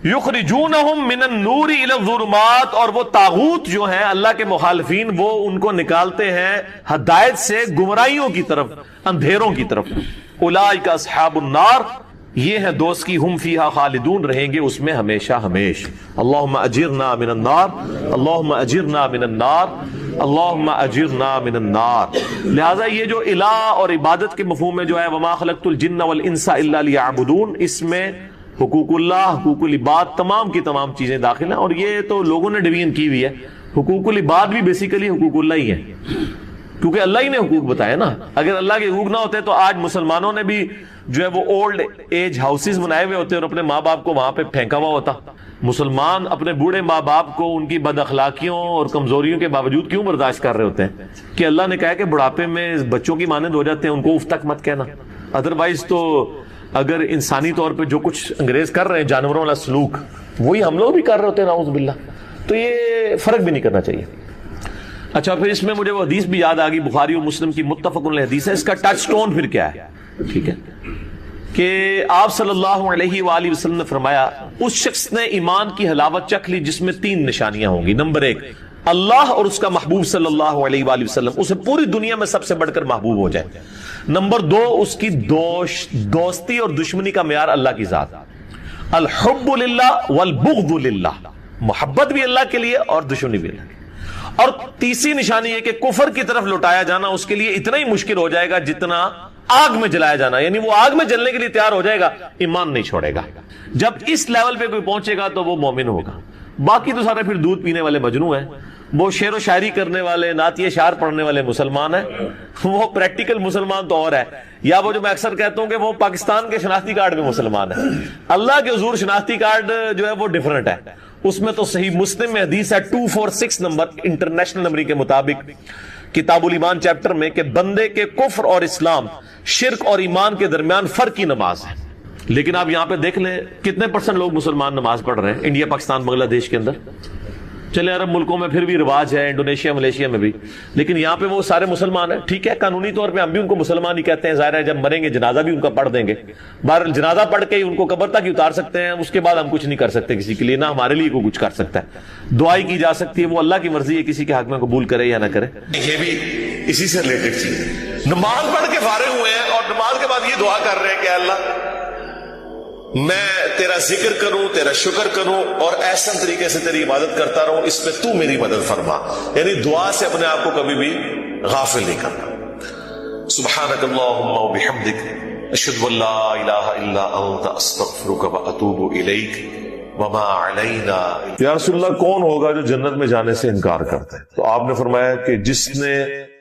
یخرجونہم من النور الی الظلمات، اور وہ طاغوت جو ہیں اللہ کے مخالفین، وہ ان کو نکالتے ہیں ہدایت سے گمراہیوں کی طرف، اندھیروں کی طرف. اولئک اصحاب النار، یہ ہیں دوست کی، ہم فیہا خالدون، رہیں گے اس میں ہمیشہ ہمیش. اللہم اجرنا من النار، اللہم اجرنا من النار، اللہم اجرنا من النار. لہذا یہ جو الہ اور عبادت کے مفہوم میں جو ہے وما خلقت الجن والانس الا لیعبدون، اس میں حقوق اللہ، حقوق العباد، تمام کی تمام چیزیں داخل ہیں. اور یہ تو لوگوں نے ڈویژن کی ہوئی ہے، حقوق العباد بھی بیسیکلی حقوق اللہ ہی ہے، کیونکہ اللہ ہی نے حقوق بتایا نا. اگر اللہ کے حقوق نہ ہوتے تو آج مسلمانوں نے بھی جو ہے وہ اولڈ ایج ہاؤسز بنائے ہوئے ہوتے اور اپنے ماں باپ کو وہاں پہ پھینکا ہوا ہوتا. مسلمان اپنے بوڑھے ماں باپ کو ان کی بد اخلاقیوں اور کمزوریوں کے باوجود کیوں برداشت کر رہے ہوتے ہیں کہ اللہ نے کہا کہ بڑھاپے میں بچوں کی مانند ہو جاتے ہیں، ان کو اف تک مت کہنا. ادروائز تو اگر انسانی طور پہ جو کچھ انگریز کر رہے ہیں جانوروں والا سلوک، وہی ہم لوگ بھی کر رہے ہوتے ہیں نعوذ باللہ. تو یہ فرق بھی نہیں کرنا چاہیے. اچھا، پھر اس میں مجھے وہ حدیث بھی یاد آ گئی، بخاری اور مسلم کی متفق علیہ حدیث ہے. اس کا ٹچ سٹون پھر کیا ہے؟ ٹھیک ہے کہ آپ صلی اللہ علیہ وآلہ وسلم نے فرمایا اس شخص نے ایمان کی حلاوت چکھ لی جس میں 3 نشانیاں ہوں گی. نمبر 1، اللہ اور اس کا محبوب صلی اللہ علیہ وآلہ وسلم اسے پوری دنیا میں سب سے بڑھ کر محبوب ہو جائے. نمبر 2، اس کی دوستی اور دشمنی کا معیار اللہ کی ذات، الحب للہ والبغض للہ، محبت بھی اللہ کے لیے اور دشمنی بھی اللہ کے لیے. اور تیسری نشانی یہ کہ کفر کی طرف لوٹایا جانا اس کے لیے اتنا ہی مشکل ہو جائے گا جتنا آگ میں جلایا جانا، یعنی وہ آگ میں جلنے کے لیے تیار ہو جائے گا، ایمان نہیں چھوڑے گا. جب اس لیول پہ کوئی پہنچے گا تو وہ مومن ہوگا. باقی تو سارے پھر دودھ پینے والے مجنو ہیں، وہ شعر و شاعری کرنے والے، نعتیہ شعر پڑھنے والے مسلمان ہیں، وہ پریکٹیکل مسلمان تو اور ہے. یا وہ جو میں اکثر کہتا ہوں کہ وہ پاکستان کے شناختی کارڈ میں مسلمان ہے، اللہ کے حضور شناختی کارڈ جو ہے وہ ڈیفرنٹ ہے. اس میں تو صحیح مسلم میں حدیث ہے 246 نمبر انٹرنیشنل نمبر کے مطابق کتاب الایمان چیپٹر میں کہ بندے کے کفر اور اسلام، شرک اور ایمان کے درمیان فرق کی نماز ہے. لیکن آپ یہاں پہ دیکھ لیں کتنے % لوگ مسلمان نماز پڑھ رہے ہیں انڈیا پاکستان بنگلہ دیش کے اندر. چلے عرب ملکوں میں پھر بھی رواج ہے, انڈونیشیا ملیشیا میں بھی, لیکن یہاں پہ وہ سارے مسلمان ہیں. ٹھیک ہے, قانونی طور پہ ہم بھی ان کو مسلمان ہی کہتے ہیں, ظاہر ہے جب مریں گے جنازہ بھی ان کا پڑھ دیں گے. بہرحال جنازہ پڑھ کے ہی ان کو قبر تک ہی اتار سکتے ہیں, اس کے بعد ہم کچھ نہیں کر سکتے کسی کے لیے, نہ ہمارے لیے کوئی کچھ کر سکتا ہے. دعائی کی جا سکتی ہے, وہ اللہ کی مرضی ہے کسی کے حق میں قبول کرے یا نہ کرے. یہ بھی اسی سے ریلیٹڈ چیز ہے. نماز پڑھ کے فارغ ہوئے ہیں اور نماز کے بعد یہ دعا کر رہے ہیں کہ اللہ میں تیرا ذکر کروں, تیرا شکر کروں اور ایسا طریقے سے تیری عبادت کرتا رہوں, اس پہ تو میری مدد فرما. یعنی دعا سے اپنے آپ کو کبھی بھی غافل نہیں کرنا. سبحانک اللہم و بحمدک اشہد ان لا الہ الا انت استغفرک و اتوب الیک وما علینا. یا رسول اللہ کون ہوگا جو جنت میں جانے سے انکار کرتا ہے؟ تو آپ نے فرمایا کہ جس نے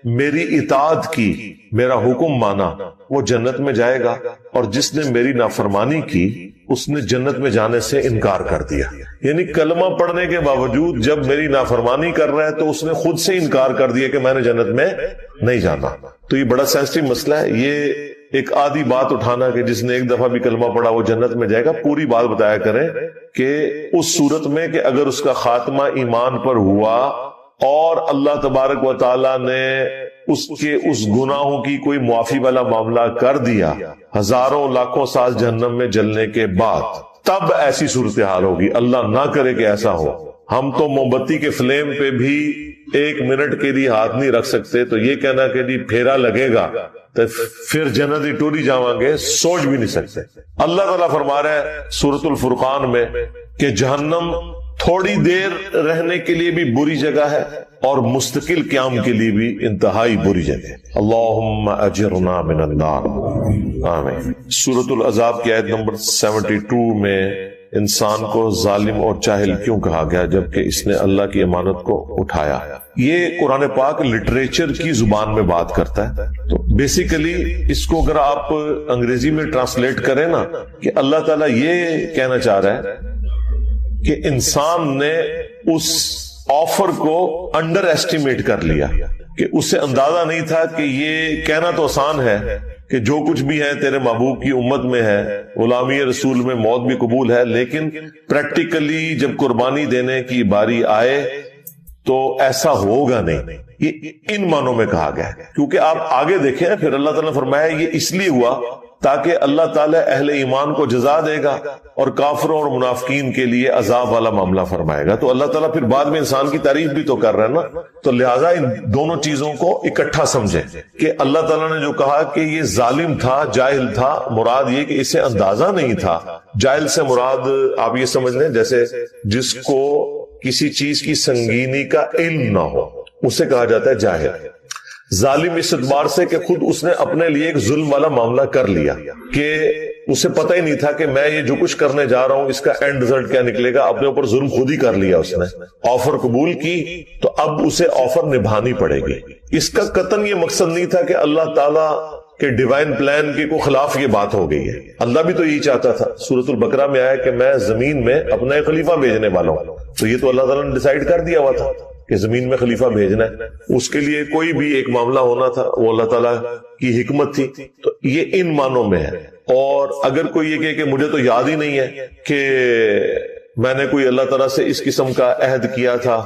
میری اطاعت کی, میرا حکم مانا, وہ جنت میں جائے گا, اور جس نے میری نافرمانی کی اس نے جنت میں جانے سے انکار کر دیا. یعنی کلمہ پڑھنے کے باوجود جب میری نافرمانی کر رہا ہے تو اس نے خود سے انکار کر دیا کہ میں نے جنت میں نہیں جانا. تو یہ بڑا سینسٹیو مسئلہ ہے. یہ ایک آدھی بات اٹھانا کہ جس نے ایک دفعہ بھی کلمہ پڑھا وہ جنت میں جائے گا, پوری بات بتایا کریں کہ اس صورت میں کہ اگر اس کا خاتمہ ایمان پر ہوا اور اللہ تبارک و تعالی نے اس کے اس گناہوں کی کوئی معافی والا معاملہ کر دیا ہزاروں لاکھوں سال جہنم میں جلنے کے بعد, تب ایسی صورتحال ہوگی. اللہ نہ کرے کہ ایسا ہو. ہم تو موم بتی کے فلیم پہ بھی 1 منٹ کے لیے ہاتھ نہیں رکھ سکتے, تو یہ کہنا کہ جی پھیرا لگے گا تو پھر جنت ہی ٹوری جاؤں گے, سوچ بھی نہیں سکتے. اللہ تعالیٰ فرما رہا ہے سورۃ الفرقان میں کہ جہنم تھوڑی دیر رہنے کے لیے بھی بری جگہ ہے اور مستقل قیام کے لیے بھی انتہائی بری جگہ. اللہم اجرنا من النار, آمین. سورۃ الاحزاب کی آیت نمبر 72 میں انسان کو ظالم اور جاہل کیوں کہا گیا جبکہ اس نے اللہ کی امانت کو اٹھایا؟ یہ قرآن پاک لٹریچر کی زبان میں بات کرتا ہے. تو بیسیکلی اس کو اگر آپ انگریزی میں ٹرانسلیٹ کریں نا, کہ اللہ تعالیٰ یہ کہنا چاہ رہا ہے کہ انسان نے اس آفر کو انڈر ایسٹیمیٹ کر لیا, کہ اسے اندازہ نہیں تھا کہ یہ کہنا تو آسان ہے کہ جو کچھ بھی ہے تیرے محبوب کی امت میں ہے, غلامی رسول میں موت بھی قبول ہے, لیکن پریکٹیکلی جب قربانی دینے کی باری آئے تو ایسا ہوگا نہیں. یہ ان معنوں میں کہا گیا ہے, کیونکہ آپ آگے دیکھیں پھر اللہ تعالیٰ نے فرمایا یہ اس لیے ہوا تاکہ اللہ تعالیٰ اہل ایمان کو جزا دے گا اور کافروں اور منافقین کے لیے عذاب والا معاملہ فرمائے گا. تو اللہ تعالیٰ پھر بعد میں انسان کی تعریف بھی تو کر رہا ہے نا, تو لہٰذا ان دونوں چیزوں کو اکٹھا سمجھیں کہ اللہ تعالیٰ نے جو کہا کہ یہ ظالم تھا, جاہل تھا, مراد یہ کہ اسے اندازہ نہیں تھا. جاہل سے مراد آپ یہ سمجھ لیں جیسے جس کو کسی چیز کی سنگینی کا علم نہ ہو, اسے کہا جاتا ہے جاہل. ظالم اس اعتبار سے کہ خود اس نے اپنے لیے ایک ظلم والا معاملہ کر لیا کہ اسے پتہ ہی نہیں تھا کہ میں یہ جو کچھ کرنے جا رہا ہوں اس کا اینڈ رزلٹ کیا نکلے گا. اپنے اوپر ظلم خود ہی کر لیا اس نے, آفر قبول کی تو اب اسے آفر نبھانی پڑے گی. اس کا قطعاً یہ مقصد نہیں تھا کہ اللہ تعالیٰ کہ ڈیوائن پلان کے کو خلاف یہ بات ہو گئی ہے. اللہ بھی تو یہی چاہتا تھا. سورۃ البقرہ میں آیا کہ میں زمین میں اپنا ایک خلیفہ بھیجنے والا ہوں, تو یہ تو اللہ تعالیٰ نے ڈیسائیڈ کر دیا ہوا تھا کہ زمین میں خلیفہ بھیجنا ہے. اس کے لیے کوئی بھی ایک معاملہ ہونا تھا, وہ اللہ تعالیٰ کی حکمت تھی. تو یہ ان معنوں میں ہے. اور اگر کوئی یہ کہے کہ مجھے تو یاد ہی نہیں ہے کہ میں نے کوئی اللہ تعالیٰ سے اس قسم کا عہد کیا تھا,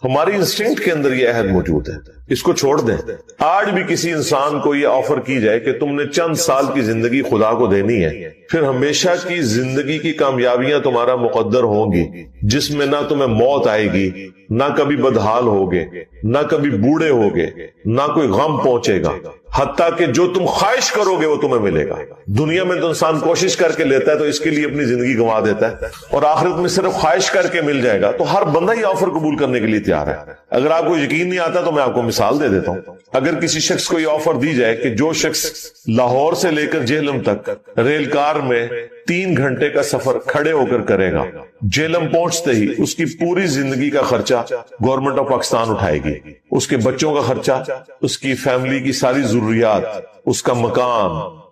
ہماری انسٹنکٹ کے اندر یہ عہد موجود ہے, اس کو چھوڑ دیں. آج بھی کسی انسان کو یہ آفر کی جائے کہ تم نے چند سال کی زندگی خدا کو دینی ہے, پھر ہمیشہ کی زندگی کی کامیابیاں تمہارا مقدر ہوں گی, جس میں نہ تمہیں موت آئے گی, نہ کبھی بدحال ہوگے, نہ کبھی بوڑھے ہوگے, نہ کوئی غم پہنچے گا, حتیٰ کہ جو تم خواہش کرو گے وہ تمہیں ملے گا. دنیا میں تو انسان کوشش کر کے لیتا ہے تو اس کے لیے اپنی زندگی گنوا دیتا ہے, اور آخرت میں صرف خواہش کر کے مل جائے گا. تو ہر بندہ یہ آفر قبول کرنے کے لیے تیار ہے. اگر آپ کو یقین نہیں آتا تو میں آپ کو مثال دے دیتا ہوں. اگر کسی شخص کو یہ آفر دی جائے کہ جو شخص لاہور سے لے کر جہلم تک ریل کار میں 3 گھنٹے کا سفر کھڑے ہو کر کرے گا, جہلم پہنچتے ہی اس کی پوری زندگی کا خرچہ گورنمنٹ آف پاکستان اٹھائے گی, اس کے بچوں کا خرچہ, اس کی فیملی کی ساری ضروریات, اس کا مکان,